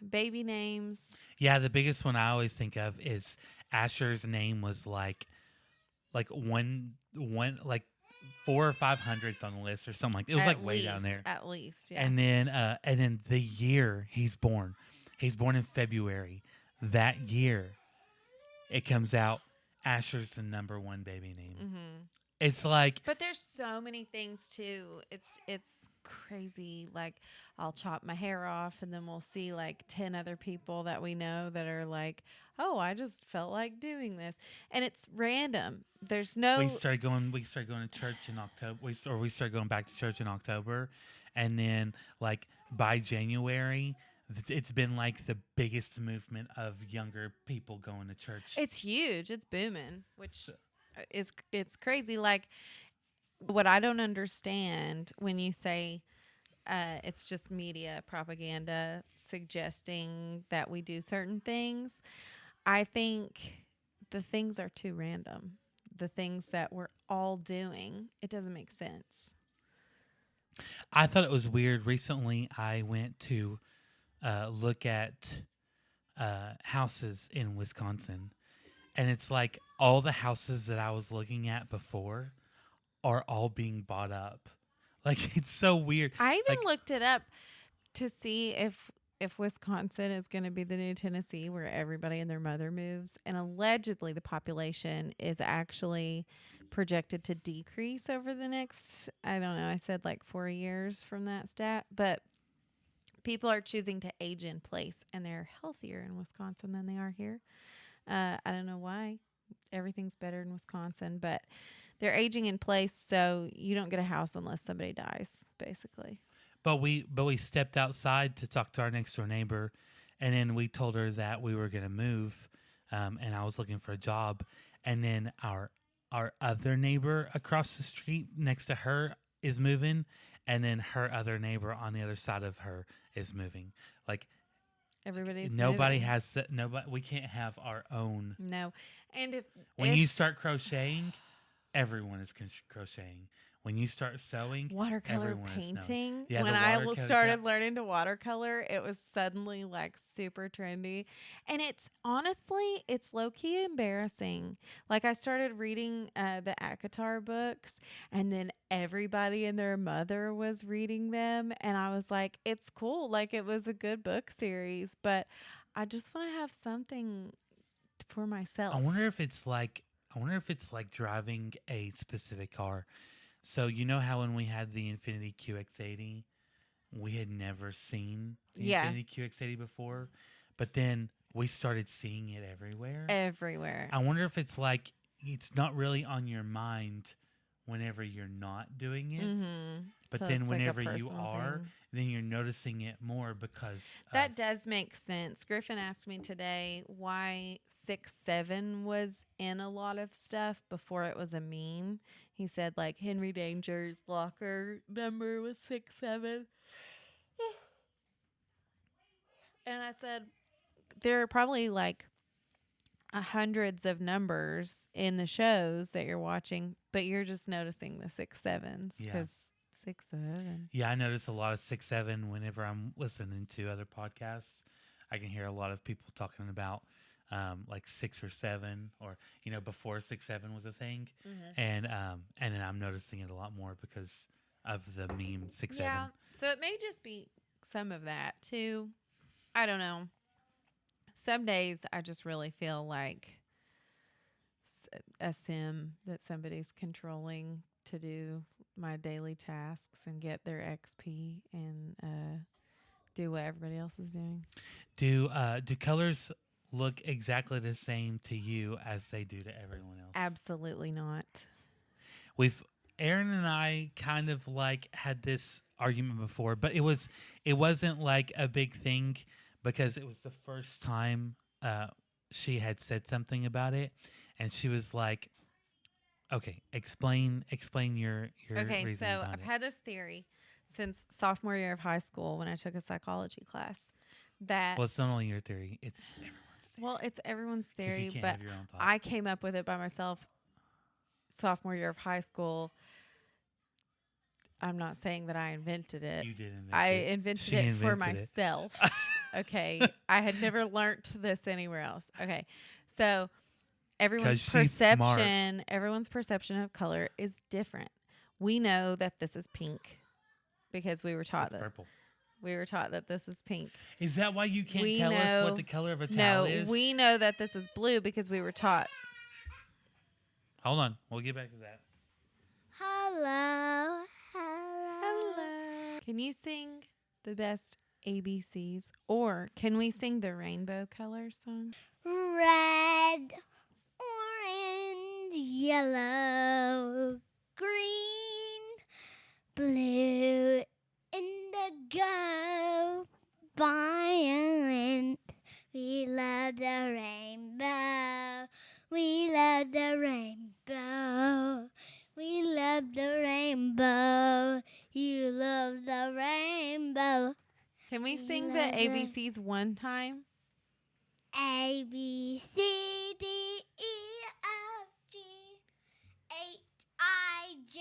[SPEAKER 1] baby names.
[SPEAKER 2] Yeah, the biggest one I always think of is Asher's name was like one like 400 or 500th on the list or something like it was
[SPEAKER 1] At
[SPEAKER 2] like way down
[SPEAKER 1] least-
[SPEAKER 2] there.
[SPEAKER 1] At least, yeah.
[SPEAKER 2] And then the year he's born in February. That year it comes out Asher's the #1 baby name.
[SPEAKER 1] Mm-hmm.
[SPEAKER 2] It's like
[SPEAKER 1] But there's so many things too. It's crazy. Like I'll chop my hair off and then we'll see like 10 other people that we know that are like, "Oh, I just felt like doing this." And it's random. There's no
[SPEAKER 2] we started going to church in October. We started going back to church in October, and then like by January it's been like the biggest movement of younger people going to church.
[SPEAKER 1] It's huge. It's booming, which it's crazy. Like what I don't understand when you say it's just media propaganda suggesting that we do certain things. I think the things are too random. The things that we're all doing, it doesn't make sense.
[SPEAKER 2] I thought it was weird. Recently, I went to look at houses in Wisconsin, and it's like all the houses that I was looking at before are all being bought up. Like it's so weird.
[SPEAKER 1] I even
[SPEAKER 2] Like-
[SPEAKER 1] looked it up to see if if Wisconsin is going to be the new Tennessee where everybody and their mother moves, and allegedly the population is actually projected to decrease over the next, I don't know, I said like 4 years from that stat, but people are choosing to age in place and they're healthier in Wisconsin than they are here. I don't know why. Everything's better in Wisconsin, but they're aging in place, so you don't get a house unless somebody dies, basically.
[SPEAKER 2] But we stepped outside to talk to our next door neighbor, and then we told her that we were going to move, and I was looking for a job, and then our other neighbor across the street next to her is moving, and then her other neighbor on the other side of her is moving. Like
[SPEAKER 1] Everybody's
[SPEAKER 2] nobody
[SPEAKER 1] moving.
[SPEAKER 2] has nobody. We can't have our own.
[SPEAKER 1] No. And
[SPEAKER 2] When
[SPEAKER 1] if
[SPEAKER 2] you start crocheting, everyone is crocheting. When you start sewing,
[SPEAKER 1] watercolor
[SPEAKER 2] everyone is sewing.
[SPEAKER 1] painting,
[SPEAKER 2] Yeah,
[SPEAKER 1] when
[SPEAKER 2] the
[SPEAKER 1] I
[SPEAKER 2] watercolor-
[SPEAKER 1] started learning to watercolor, it was suddenly like super trendy. And it's honestly, it's low key embarrassing. Like I started reading the ACOTAR books, and then everybody and their mother was reading them. And I was like, it's cool. Like it was a good book series, but I just want to have something for myself.
[SPEAKER 2] I wonder if it's like driving a specific car. So you know how when we had the Infiniti QX80, we had never seen the
[SPEAKER 1] Yeah.
[SPEAKER 2] Infiniti QX80 before, but then we started seeing it everywhere.
[SPEAKER 1] Everywhere.
[SPEAKER 2] I wonder if it's like it's not really on your mind whenever you're not doing it,
[SPEAKER 1] Mm-hmm.
[SPEAKER 2] but
[SPEAKER 1] So
[SPEAKER 2] then
[SPEAKER 1] it's like a
[SPEAKER 2] whenever you
[SPEAKER 1] personal
[SPEAKER 2] are,
[SPEAKER 1] thing.
[SPEAKER 2] then you're noticing it more because
[SPEAKER 1] That does make sense. Griffin asked me today why 6'7" was in a lot of stuff before it was a meme. He said like Henry Danger's locker number was 6'7". And I said there are probably like hundreds of numbers in the shows that you're watching, but you're just noticing the 6'7s
[SPEAKER 2] Yeah.
[SPEAKER 1] because 6'7".
[SPEAKER 2] Yeah, I notice a lot of 6'7" whenever I'm listening to other podcasts. I can hear a lot of people talking about like 6 or 7, or before 6'7" was a thing, and then I'm noticing it a lot more because of the meme 6'7".
[SPEAKER 1] Yeah. So it may just be some of that too. I don't know. Some days I just really feel like a sim that somebody's controlling to do my daily tasks and get their XP and do what everybody else is doing.
[SPEAKER 2] Do colors look exactly the same to you as they do to everyone else?
[SPEAKER 1] Absolutely not.
[SPEAKER 2] Aaron and I kind of like had this argument before, but it wasn't like a big thing because it was the first time she had said something about it, and she was like, "Okay, explain your
[SPEAKER 1] Okay,
[SPEAKER 2] reasoning
[SPEAKER 1] so
[SPEAKER 2] about
[SPEAKER 1] I've
[SPEAKER 2] it."
[SPEAKER 1] had this theory since sophomore year of high school when I took a psychology class that
[SPEAKER 2] Well, it's not only your theory; it's everyone's theory.
[SPEAKER 1] well, it's everyone's
[SPEAKER 2] 'Cause
[SPEAKER 1] theory,
[SPEAKER 2] you can't
[SPEAKER 1] but
[SPEAKER 2] have your own thought.
[SPEAKER 1] I came up with it by myself sophomore year of high school. I'm not saying that I invented it.
[SPEAKER 2] You did invent
[SPEAKER 1] I
[SPEAKER 2] it.
[SPEAKER 1] invented
[SPEAKER 2] She
[SPEAKER 1] it for
[SPEAKER 2] invented it.
[SPEAKER 1] myself. Okay. I had never learnt this anywhere else. Okay. So
[SPEAKER 2] 'Cause she's smart.
[SPEAKER 1] everyone's perception of color is different. We know that this is pink because we were taught
[SPEAKER 2] It's
[SPEAKER 1] that
[SPEAKER 2] purple.
[SPEAKER 1] this is pink.
[SPEAKER 2] Is that why you can't
[SPEAKER 1] We
[SPEAKER 2] tell us
[SPEAKER 1] know-
[SPEAKER 2] what the color of a
[SPEAKER 1] No,
[SPEAKER 2] towel is?
[SPEAKER 1] we know that this is blue because we were taught.
[SPEAKER 2] Hold on. We'll get back to that.
[SPEAKER 5] Hello.
[SPEAKER 1] Can you sing the best ABCs, or can we sing the rainbow color song?
[SPEAKER 5] Red, orange, yellow, green, blue, indigo, violet. We love the rainbow. We love the rainbow. We love the rainbow. You love the rainbow.
[SPEAKER 1] Can we
[SPEAKER 5] We
[SPEAKER 1] sing the
[SPEAKER 5] love it.
[SPEAKER 1] ABCs one time?
[SPEAKER 5] A B C D E F G H I J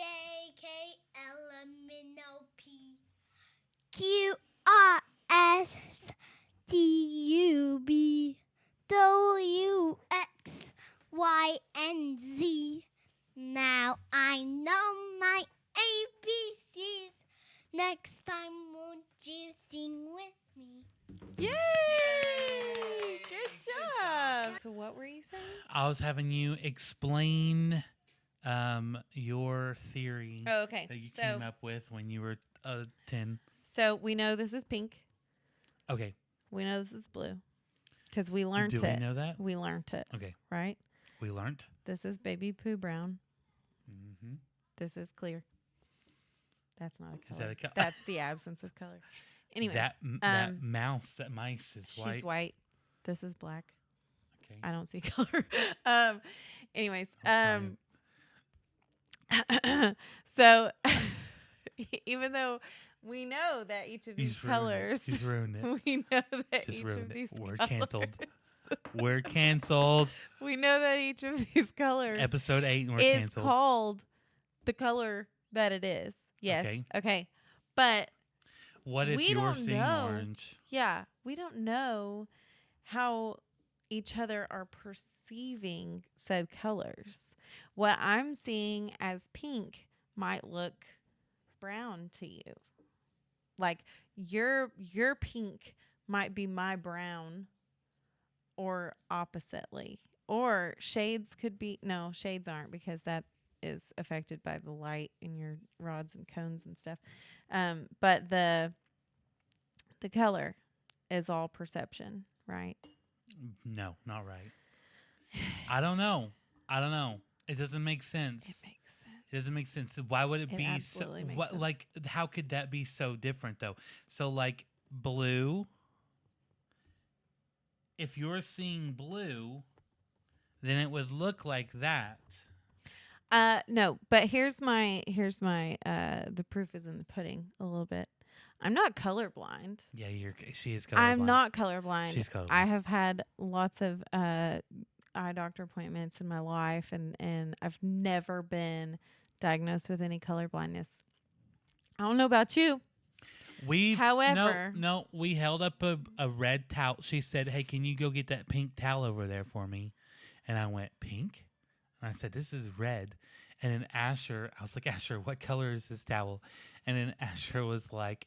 [SPEAKER 5] K L M N O P Q R S T U V W X Y and Z. Now I know my ABCs. Next time, won't you sing with me?
[SPEAKER 2] I was having you explain your theory
[SPEAKER 1] Oh, okay.
[SPEAKER 2] that you
[SPEAKER 1] So,
[SPEAKER 2] came up with when you were 10.
[SPEAKER 1] so we know this is pink.
[SPEAKER 2] Okay.
[SPEAKER 1] We know this is blue because we learned
[SPEAKER 2] Do
[SPEAKER 1] it.
[SPEAKER 2] we know that?
[SPEAKER 1] We learned it,
[SPEAKER 2] Okay.
[SPEAKER 1] right?
[SPEAKER 2] We learned.
[SPEAKER 1] This is baby poo brown.
[SPEAKER 2] Mm-hmm.
[SPEAKER 1] This is clear. That's not a
[SPEAKER 2] Is
[SPEAKER 1] color.
[SPEAKER 2] that a color?
[SPEAKER 1] That's the absence of color. Anyways,
[SPEAKER 2] that mice is white.
[SPEAKER 1] she's white. This is black.
[SPEAKER 2] Okay.
[SPEAKER 1] I don't see color. Anyways,
[SPEAKER 2] Right.
[SPEAKER 1] so even though we know that each of these
[SPEAKER 2] He's ruined it.
[SPEAKER 1] colors,
[SPEAKER 2] He's ruined it.
[SPEAKER 1] we know that
[SPEAKER 2] Just
[SPEAKER 1] each
[SPEAKER 2] ruined
[SPEAKER 1] of
[SPEAKER 2] it.
[SPEAKER 1] these
[SPEAKER 2] We're
[SPEAKER 1] colors,
[SPEAKER 2] canceled. We're canceled.
[SPEAKER 1] we know that each of these colors
[SPEAKER 2] Episode 8 and we're
[SPEAKER 1] is
[SPEAKER 2] canceled.
[SPEAKER 1] called the color that it is. Yes.
[SPEAKER 2] Okay.
[SPEAKER 1] Okay. But
[SPEAKER 2] What if
[SPEAKER 1] we
[SPEAKER 2] you were
[SPEAKER 1] don't
[SPEAKER 2] seeing
[SPEAKER 1] know.
[SPEAKER 2] orange?
[SPEAKER 1] yeah, we don't know how each other are perceiving said colors. What I'm seeing as pink might look brown to you. Like your pink might be my brown or oppositely. Or shades could be no, shades aren't because that is affected by the light in your rods and cones and stuff. But the color is all perception, right?
[SPEAKER 2] No, not right. I don't know. It doesn't make sense.
[SPEAKER 1] It makes sense.
[SPEAKER 2] It doesn't make sense. Why would it
[SPEAKER 1] It
[SPEAKER 2] be so?
[SPEAKER 1] absolutely makes
[SPEAKER 2] What
[SPEAKER 1] sense.
[SPEAKER 2] like? How could that be so different though? So like blue. If you're seeing blue, then it would look like that.
[SPEAKER 1] No, but here's my the proof is in the pudding a little bit. I'm not colorblind.
[SPEAKER 2] Yeah, she is colorblind.
[SPEAKER 1] I'm not colorblind.
[SPEAKER 2] She's colorblind.
[SPEAKER 1] I have had lots of eye doctor appointments in my life, and I've never been diagnosed with any color blindness. I don't know about you. However-
[SPEAKER 2] no, we held up a red towel. She said, "Hey, can you go get that pink towel over there for me?" And I went, "Pink?" And I said, "This is red." And then Asher, I was like, "Asher, what color is this towel?" And then Asher was like,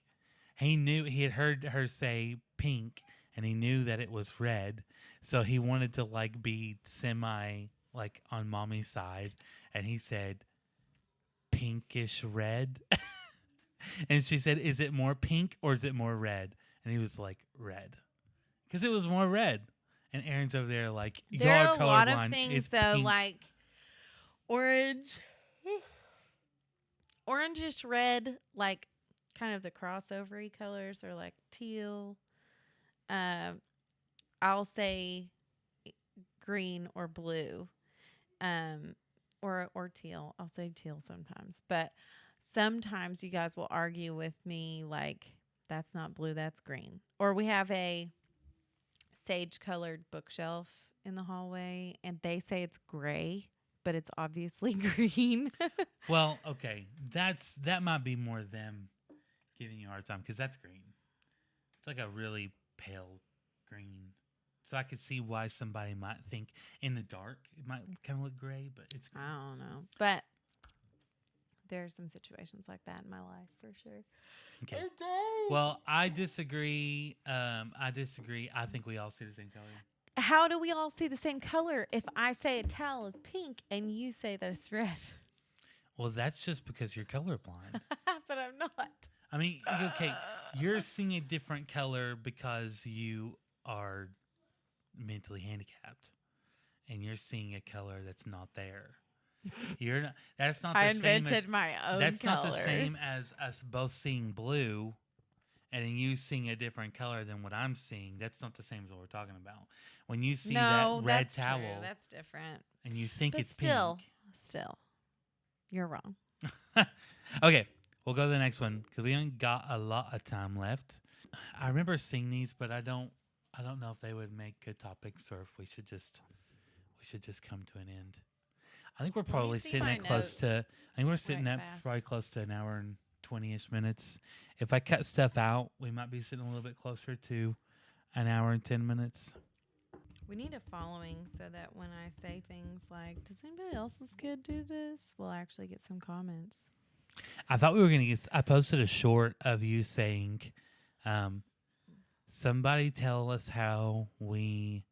[SPEAKER 2] he had heard her say pink, and he knew that it was red, so he wanted to like be semi like on mommy's side, and he said, "Pinkish red." And she said, "Is it more pink or is it more red?" And he was like, "Red," because it was more red. And Aaron's over there like,
[SPEAKER 1] There
[SPEAKER 2] "Y'all
[SPEAKER 1] are
[SPEAKER 2] are
[SPEAKER 1] a lot
[SPEAKER 2] colorblind.
[SPEAKER 1] of things
[SPEAKER 2] It's
[SPEAKER 1] though,
[SPEAKER 2] pink."
[SPEAKER 1] like orange, orangish red, like kind of the crossovery colors, or like teal. I'll say green or blue, or teal. I'll say teal sometimes, but sometimes you guys will argue with me like that's not blue, that's green. Or we have a sage colored bookshelf in the hallway and they say it's gray, but it's obviously green.
[SPEAKER 2] Well, okay, that might be more them giving you a hard time because that's green. It's like a really pale green. So I could see why somebody might think in the dark it might kind of look gray, but it's green.
[SPEAKER 1] I don't know. But there are some situations like that in my life for sure.
[SPEAKER 2] Okay. Well, I disagree. I think we all see the same color.
[SPEAKER 1] How do we all see the same color if I say a towel is pink and you say that it's red?
[SPEAKER 2] Well, that's just because you're colorblind.
[SPEAKER 1] But I'm not.
[SPEAKER 2] I mean, okay, you're seeing a different color because you are mentally handicapped, and you're seeing a color that's not there. You're not. That's not the
[SPEAKER 1] I
[SPEAKER 2] same
[SPEAKER 1] invented
[SPEAKER 2] as.
[SPEAKER 1] my own
[SPEAKER 2] That's
[SPEAKER 1] colors.
[SPEAKER 2] not the same as us both seeing blue, and then you seeing a different color than what I'm seeing. That's not the same as what we're talking about. When you see
[SPEAKER 1] No,
[SPEAKER 2] that red
[SPEAKER 1] that's
[SPEAKER 2] towel,
[SPEAKER 1] true. That's different.
[SPEAKER 2] and you think
[SPEAKER 1] But
[SPEAKER 2] it's
[SPEAKER 1] still, you're wrong.
[SPEAKER 2] pink. Okay, we'll go to the next one because we haven't got a lot of time left. I remember seeing these, but I don't know if they would make good topics or if we should just come to an end. I think we're
[SPEAKER 1] me
[SPEAKER 2] probably
[SPEAKER 1] see
[SPEAKER 2] sitting
[SPEAKER 1] my
[SPEAKER 2] at close to. I think we're sitting
[SPEAKER 1] right
[SPEAKER 2] at
[SPEAKER 1] fast.
[SPEAKER 2] probably close to an hour and 20-ish minutes. If I cut stuff out, we might be sitting a little bit closer to an hour and 10 minutes.
[SPEAKER 1] We need a following so that when I say things like, does anybody else's kid do this? We'll actually get some comments.
[SPEAKER 2] I thought we were gonna get. I posted a short of you saying, "Somebody tell us how we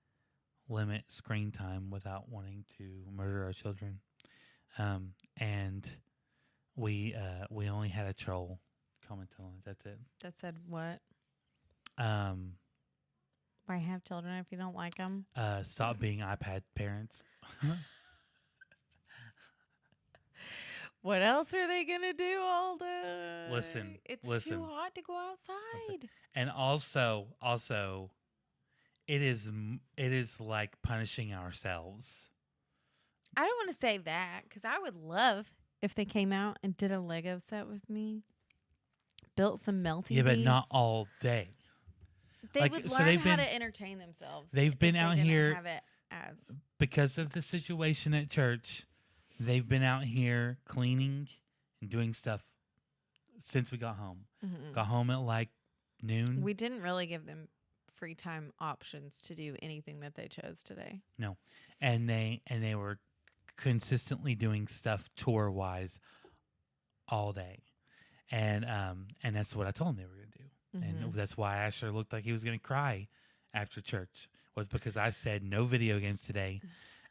[SPEAKER 2] limit screen time without wanting to murder our children. And we only had a troll comment on it. That's it.
[SPEAKER 1] That said what?
[SPEAKER 2] Um,
[SPEAKER 1] Why have children if you don't like them?
[SPEAKER 2] Stop being iPad parents.
[SPEAKER 1] What else are they gonna do all day?
[SPEAKER 2] Listen,
[SPEAKER 1] it's
[SPEAKER 2] listen.
[SPEAKER 1] too hot to go outside.
[SPEAKER 2] And also, it is like punishing ourselves.
[SPEAKER 1] I don't want to say that because I would love if they came out and did a Lego set with me, built some melting.
[SPEAKER 2] Yeah, but
[SPEAKER 1] beads.
[SPEAKER 2] not all day.
[SPEAKER 1] They
[SPEAKER 2] like,
[SPEAKER 1] would
[SPEAKER 2] so
[SPEAKER 1] learn
[SPEAKER 2] they've
[SPEAKER 1] how
[SPEAKER 2] been-
[SPEAKER 1] to entertain themselves.
[SPEAKER 2] they've been
[SPEAKER 1] if they're
[SPEAKER 2] out
[SPEAKER 1] gonna
[SPEAKER 2] here-
[SPEAKER 1] Have it as
[SPEAKER 2] Because of the situation at church, they've been out here cleaning and doing stuff since we got home.
[SPEAKER 1] Mhm.
[SPEAKER 2] Got home at like noon.
[SPEAKER 1] We didn't really give them free time options to do anything that they chose today.
[SPEAKER 2] and they were consistently doing stuff tour wise all day. And that's what I told them they were going to do. And
[SPEAKER 1] Mhm.
[SPEAKER 2] that's why Asher looked like he was going to cry after church, was because I said no video games today.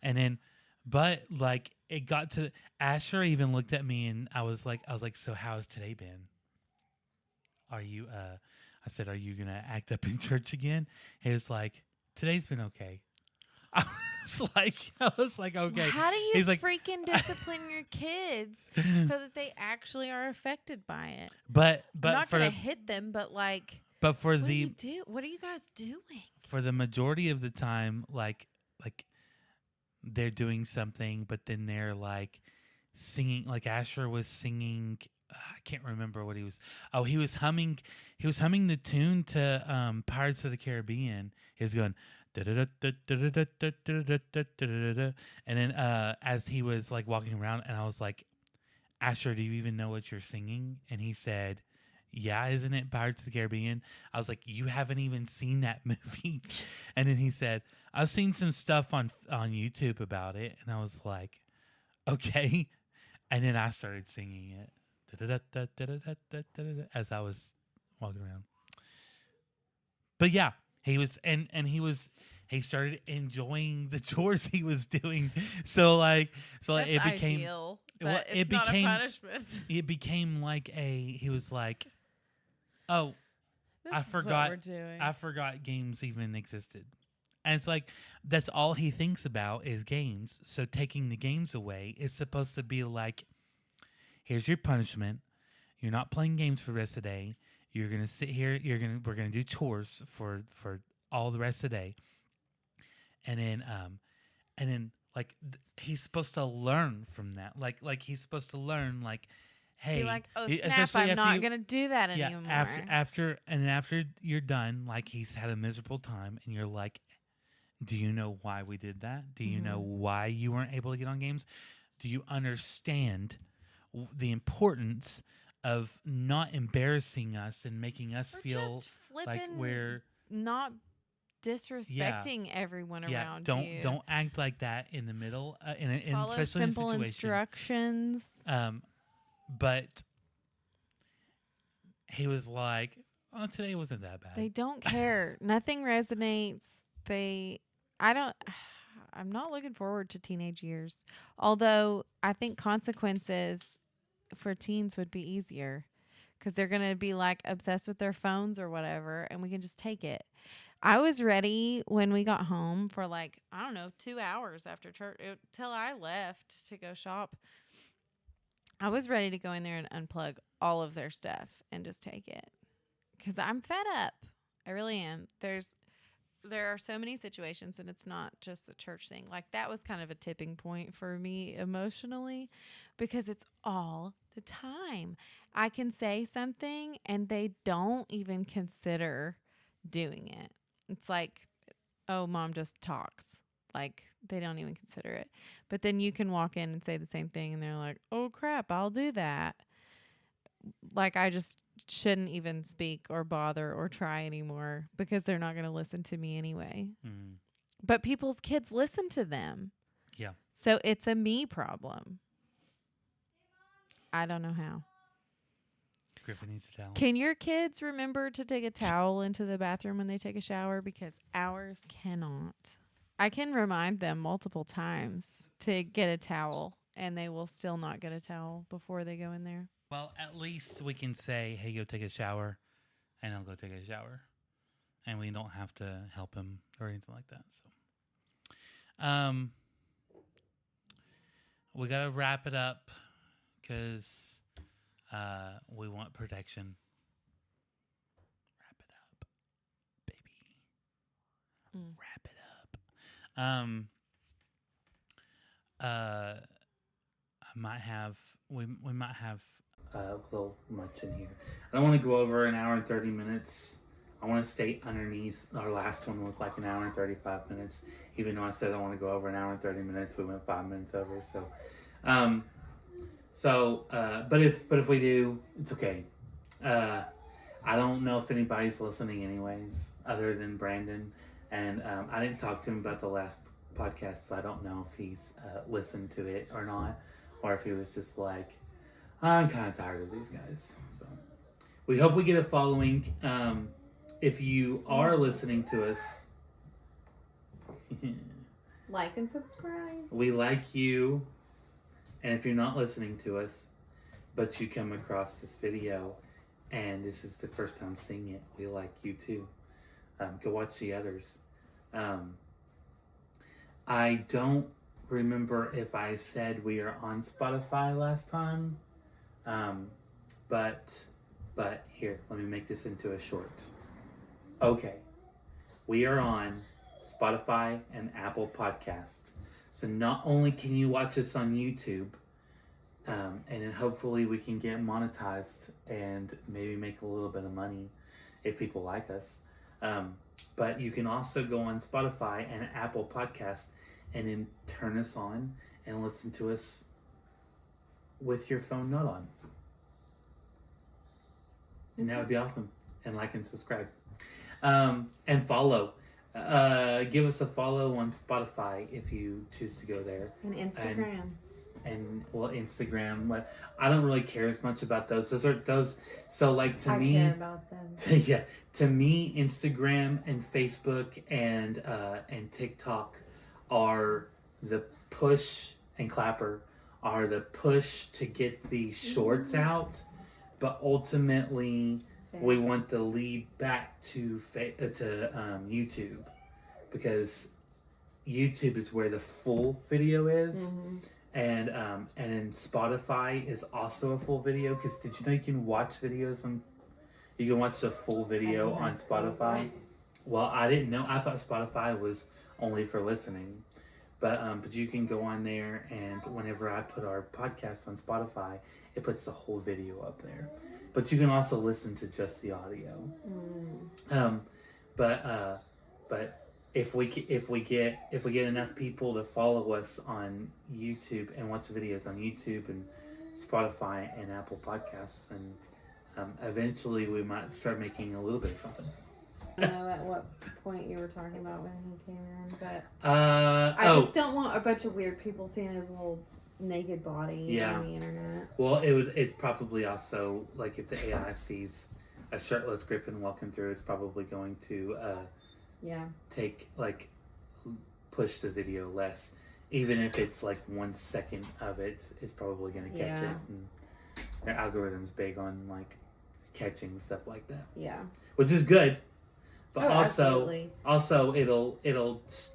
[SPEAKER 2] And then, but like it got to Asher even looked at me and I was like, so how's today been? Are you, I said, are you going to act up in church again? He was like, today's been okay. I was like, okay.
[SPEAKER 1] How do you
[SPEAKER 2] He's like-
[SPEAKER 1] freaking discipline your kids so that they actually are affected by it?
[SPEAKER 2] but
[SPEAKER 1] I'm not
[SPEAKER 2] for
[SPEAKER 1] gonna hit them, but like,
[SPEAKER 2] but for
[SPEAKER 1] what do you
[SPEAKER 2] the
[SPEAKER 1] do? What are you guys doing?
[SPEAKER 2] for the majority of the time, like they're doing something, but then they're like singing. Like Asher was singing. I can't remember what he was. Oh, he was humming. He was humming the tune to Pirates of the Caribbean. He was going. And then as he was like walking around, and I was like, Asher, do you even know what you're singing? And he said, yeah, isn't it Pirates of the Caribbean? I was like, you haven't even seen that movie. And then he said, I've seen some stuff on YouTube about it. And I was like, okay. And then I started singing it as I was walking around. But yeah, he was, and he started enjoying the chores he was doing. So like
[SPEAKER 1] That's
[SPEAKER 2] it became,
[SPEAKER 1] ideal,
[SPEAKER 2] well,
[SPEAKER 1] but
[SPEAKER 2] it
[SPEAKER 1] it's not
[SPEAKER 2] became-
[SPEAKER 1] a punishment.
[SPEAKER 2] it became like he was like, oh,
[SPEAKER 1] This
[SPEAKER 2] I
[SPEAKER 1] is what
[SPEAKER 2] forgot-
[SPEAKER 1] we're doing.
[SPEAKER 2] I forgot games even existed. And it's like, that's all he thinks about is games. So taking the games away is supposed to be like, here's your punishment. You're not playing games for the rest of the day. You're going to sit here. We're going to do chores for all the rest of the day. And then like he's supposed to learn from that. Like he's supposed to learn like, hey,
[SPEAKER 1] Be like, oh snap!
[SPEAKER 2] especially
[SPEAKER 1] I'm
[SPEAKER 2] after
[SPEAKER 1] not
[SPEAKER 2] you-
[SPEAKER 1] gonna do that
[SPEAKER 2] yeah,
[SPEAKER 1] anymore.
[SPEAKER 2] after you're done, like he's had a miserable time, and you're like, do you know why we did that? Do you know why you weren't able to get on games? Do you understand the importance of not embarrassing us and making us
[SPEAKER 1] Or
[SPEAKER 2] feel
[SPEAKER 1] just
[SPEAKER 2] like
[SPEAKER 1] flipping,
[SPEAKER 2] we're
[SPEAKER 1] not disrespecting everyone around you.
[SPEAKER 2] don't act like that in the middle in
[SPEAKER 1] Follow
[SPEAKER 2] especially in a
[SPEAKER 1] simple
[SPEAKER 2] situation.
[SPEAKER 1] instructions.
[SPEAKER 2] But he was like, oh, today wasn't that bad.
[SPEAKER 1] They don't care. Nothing resonates. I'm not looking forward to teenage years. Although I think consequences for teens would be easier because they're going to be like obsessed with their phones or whatever, and we can just take it. I was ready when we got home for like, I don't know, 2 hours after church till I left to go shop. I was ready to go in there and unplug all of their stuff and just take it because I'm fed up. I really am. There are so many situations, and it's not just the church thing. Like that was kind of a tipping point for me emotionally because it's all the time. I can say something and they don't even consider doing it. It's like, oh, mom just talks. Like they don't even consider it. But then you can walk in and say the same thing and they're like, oh crap, I'll do that. Like I just shouldn't even speak or bother or try anymore because they're not going to listen to me anyway.
[SPEAKER 2] Mm.
[SPEAKER 1] But people's kids listen to them.
[SPEAKER 2] Yeah.
[SPEAKER 1] So it's a me problem. I don't know how.
[SPEAKER 2] Griffin needs a towel.
[SPEAKER 1] Can your kids remember to take a towel into the bathroom when they take a shower? Because ours cannot. I can remind them multiple times to get a towel, and they will still not get a towel before they go in there.
[SPEAKER 2] Well, at least we can say, hey, go take a shower, and he'll go take a shower. And we don't have to help him or anything like that. So, we got to wrap it up because we want protection. Wrap it up, baby. Wrap it up. We might have a little much in here. I don't want to go over an hour and 30 minutes. I want to stay underneath. Our last one was like an hour and 35 minutes. Even though I said I want to go over an hour and 30 minutes, we went 5 minutes over. But if we do, it's okay. I don't know if anybody's listening anyways, other than Brandon. And I didn't talk to him about the last podcast, so I don't know if he's listened to it or not, or if he was just like, I'm kind of tired of these guys. So we hope we get a following. If you are listening to us,
[SPEAKER 1] Like and subscribe.
[SPEAKER 2] we like you. And if you're not listening to us, but you come across this video and this is the first time seeing it, we like you too. Go watch the others. I don't remember if I said we are on Spotify last time. But here, let me make this into a short. Okay. We are on Spotify and Apple Podcasts. So not only can you watch us on YouTube, and then hopefully we can get monetized and maybe make a little bit of money if people like us. But you can also go on Spotify and Apple Podcasts and then turn us on and listen to us with your phone not on. And that would be awesome. And like and subscribe. And follow. Give us a follow on Spotify if you choose to go there.
[SPEAKER 1] And Instagram.
[SPEAKER 2] And Instagram. But I don't really care as much about those. So like to me,
[SPEAKER 1] I care about them.
[SPEAKER 2] yeah, to me, Instagram and Facebook and TikTok are the push, and Clapper are the push to get the shorts out, but ultimately we want the lead back to YouTube, because YouTube is where the full video is. And then Spotify is also a full video, because did you know you can watch videos on, you can watch the full video on Spotify? Well, I didn't know. I thought Spotify was only for listening, but you can go on there, and whenever I put our podcast on Spotify, it puts the whole video up there. But you can also listen to just the audio. But if we get enough people to follow us on YouTube and watch videos on YouTube and Spotify and Apple Podcasts, then eventually we might start making a little bit of something.
[SPEAKER 1] I don't know at what point you were talking about when he came in, but
[SPEAKER 2] I
[SPEAKER 1] just don't want a bunch of weird people seeing his little naked body on the internet.
[SPEAKER 2] Well, it's probably also like if the AI sees a shirtless Griffin walking through, it's probably going to push the video less. Even if it's like 1 second of it, it's probably going to catch it. And their algorithm's big on like catching stuff like that.
[SPEAKER 1] Yeah.
[SPEAKER 2] Which is good. But
[SPEAKER 1] absolutely.
[SPEAKER 2] also it'll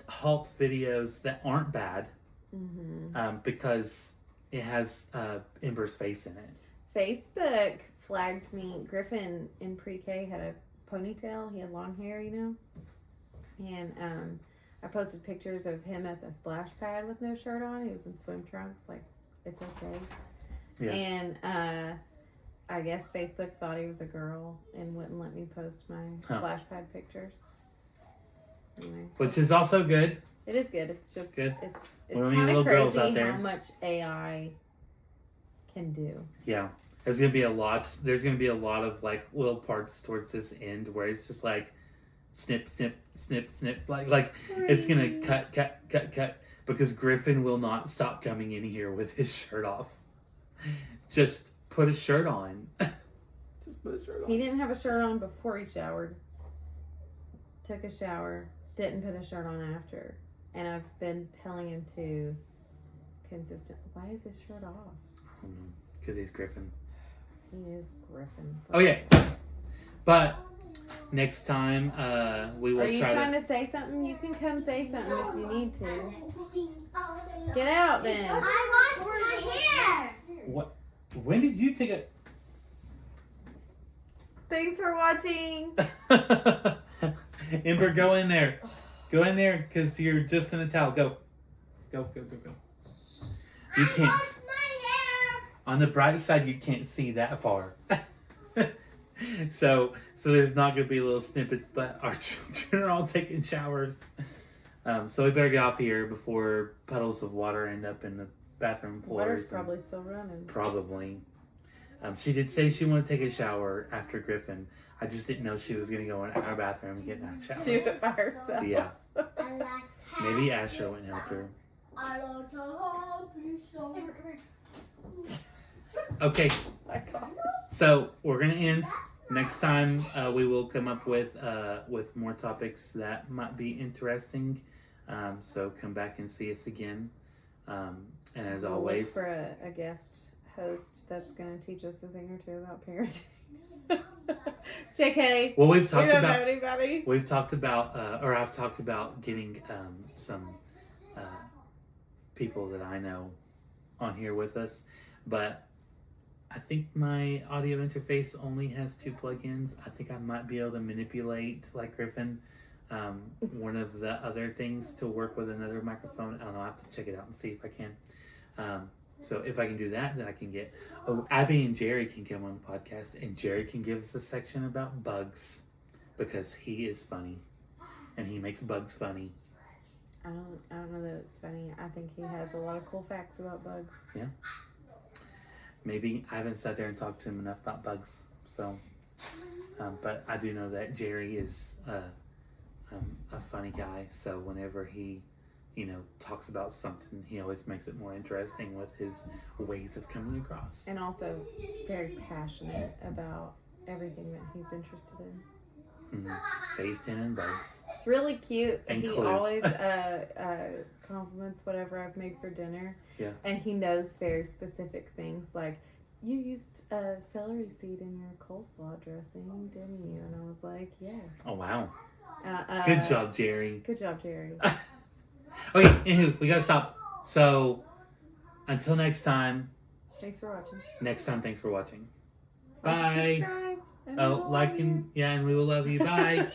[SPEAKER 2] halt videos that aren't bad, because it has Ember's face in it.
[SPEAKER 1] Facebook flagged me. Griffin in pre-K had a ponytail. He had long hair, and I posted pictures of him at the splash pad with no shirt on. He was in swim trunks. Like, it's okay.
[SPEAKER 2] Yeah.
[SPEAKER 1] And I guess Facebook thought he was a girl and wouldn't let me post my splash pad pictures. Anyway.
[SPEAKER 2] Which is also good.
[SPEAKER 1] It is good. It's just
[SPEAKER 2] good.
[SPEAKER 1] It's
[SPEAKER 2] We don't need
[SPEAKER 1] kind
[SPEAKER 2] little
[SPEAKER 1] of
[SPEAKER 2] girls
[SPEAKER 1] crazy
[SPEAKER 2] out there.
[SPEAKER 1] how much AI can do.
[SPEAKER 2] Yeah. There's gonna be a lot of like little parts towards this end where it's just like snip, snip, snip, snip. Like it's gonna cut, because Griffin will not stop coming in here with his shirt off. Just put a shirt on. Just put a shirt on.
[SPEAKER 1] He didn't have a shirt on before he showered. Took a shower. Didn't put a shirt on after. And I've been telling him to consistent. Why is his shirt off?
[SPEAKER 2] Because he's Griffin.
[SPEAKER 1] He is Griffin.
[SPEAKER 2] Oh, yeah. But next time, we will
[SPEAKER 1] Are you
[SPEAKER 2] try
[SPEAKER 1] trying
[SPEAKER 2] to...
[SPEAKER 1] to say something? You can come say something if you need to. Get out then.
[SPEAKER 5] I washed my hair.
[SPEAKER 2] What? When did you take a...
[SPEAKER 1] Thanks for watching.
[SPEAKER 2] Ember, go in there. Go in there because you're just in a towel. Go. Go. You can't.
[SPEAKER 5] Washed my hair.
[SPEAKER 2] On the bright side, you can't see that far. So there's not going to be little snippets, but our children are all taking showers. So we better get off here before puddles of water end up in the bathroom floors.
[SPEAKER 1] Water's probably still running.
[SPEAKER 2] Probably. She did say she wanted to take a shower after Griffin. I just didn't know she was going to go in our bathroom and get in a shower.
[SPEAKER 1] Do it by herself.
[SPEAKER 2] Yeah.
[SPEAKER 5] I like
[SPEAKER 2] Maybe Asher wouldn't help her.
[SPEAKER 5] I like to help you so.
[SPEAKER 2] Okay,
[SPEAKER 1] My gosh.
[SPEAKER 2] so we're going to end. Next time, we will come up with more topics that might be interesting. So come back and see us again. And as
[SPEAKER 1] We'll
[SPEAKER 2] always,
[SPEAKER 1] look for a guest host that's going to teach us a thing or two about parenting. JK.
[SPEAKER 2] well, we've
[SPEAKER 1] We
[SPEAKER 2] talked
[SPEAKER 1] don't
[SPEAKER 2] about
[SPEAKER 1] know anybody.
[SPEAKER 2] we've talked about, or I've talked about getting some people that I know on here with us, but I think my audio interface only has 2 plugins. I think I might be able to manipulate, like Griffin, one of the other things to work with another microphone. I don't know. I have to check it out and see if I can. So if I can do that, then I can get... Oh, Abby and Jerry can come on the podcast, and Jerry can give us a section about bugs because he is funny, and he makes bugs funny.
[SPEAKER 1] I don't know that it's funny. I think he has a lot of cool facts about bugs.
[SPEAKER 2] Maybe I haven't sat there and talked to him enough about bugs, so... but I do know that Jerry is a funny guy, so whenever he, talks about something, he always makes it more interesting with his ways of coming across.
[SPEAKER 1] And also very passionate about everything that he's interested in.
[SPEAKER 2] Phase 10 and bugs.
[SPEAKER 1] It's really cute.
[SPEAKER 2] And
[SPEAKER 1] He
[SPEAKER 2] Clue.
[SPEAKER 1] always compliments whatever I've made for dinner.
[SPEAKER 2] Yeah.
[SPEAKER 1] And he knows very specific things like, you used celery seed in your coleslaw dressing, didn't you? And I was like, yes.
[SPEAKER 2] Oh, wow.
[SPEAKER 1] Good
[SPEAKER 2] Good job, Jerry.
[SPEAKER 1] Good job, Jerry.
[SPEAKER 2] Okay, anywho, we gotta stop. So, until next time,
[SPEAKER 1] Thanks for watching.
[SPEAKER 2] thanks for watching.
[SPEAKER 1] Like and
[SPEAKER 2] Bye.
[SPEAKER 1] subscribe, and we
[SPEAKER 2] Oh,
[SPEAKER 1] will
[SPEAKER 2] like
[SPEAKER 1] love
[SPEAKER 2] and,
[SPEAKER 1] you.
[SPEAKER 2] and we will love you. Bye.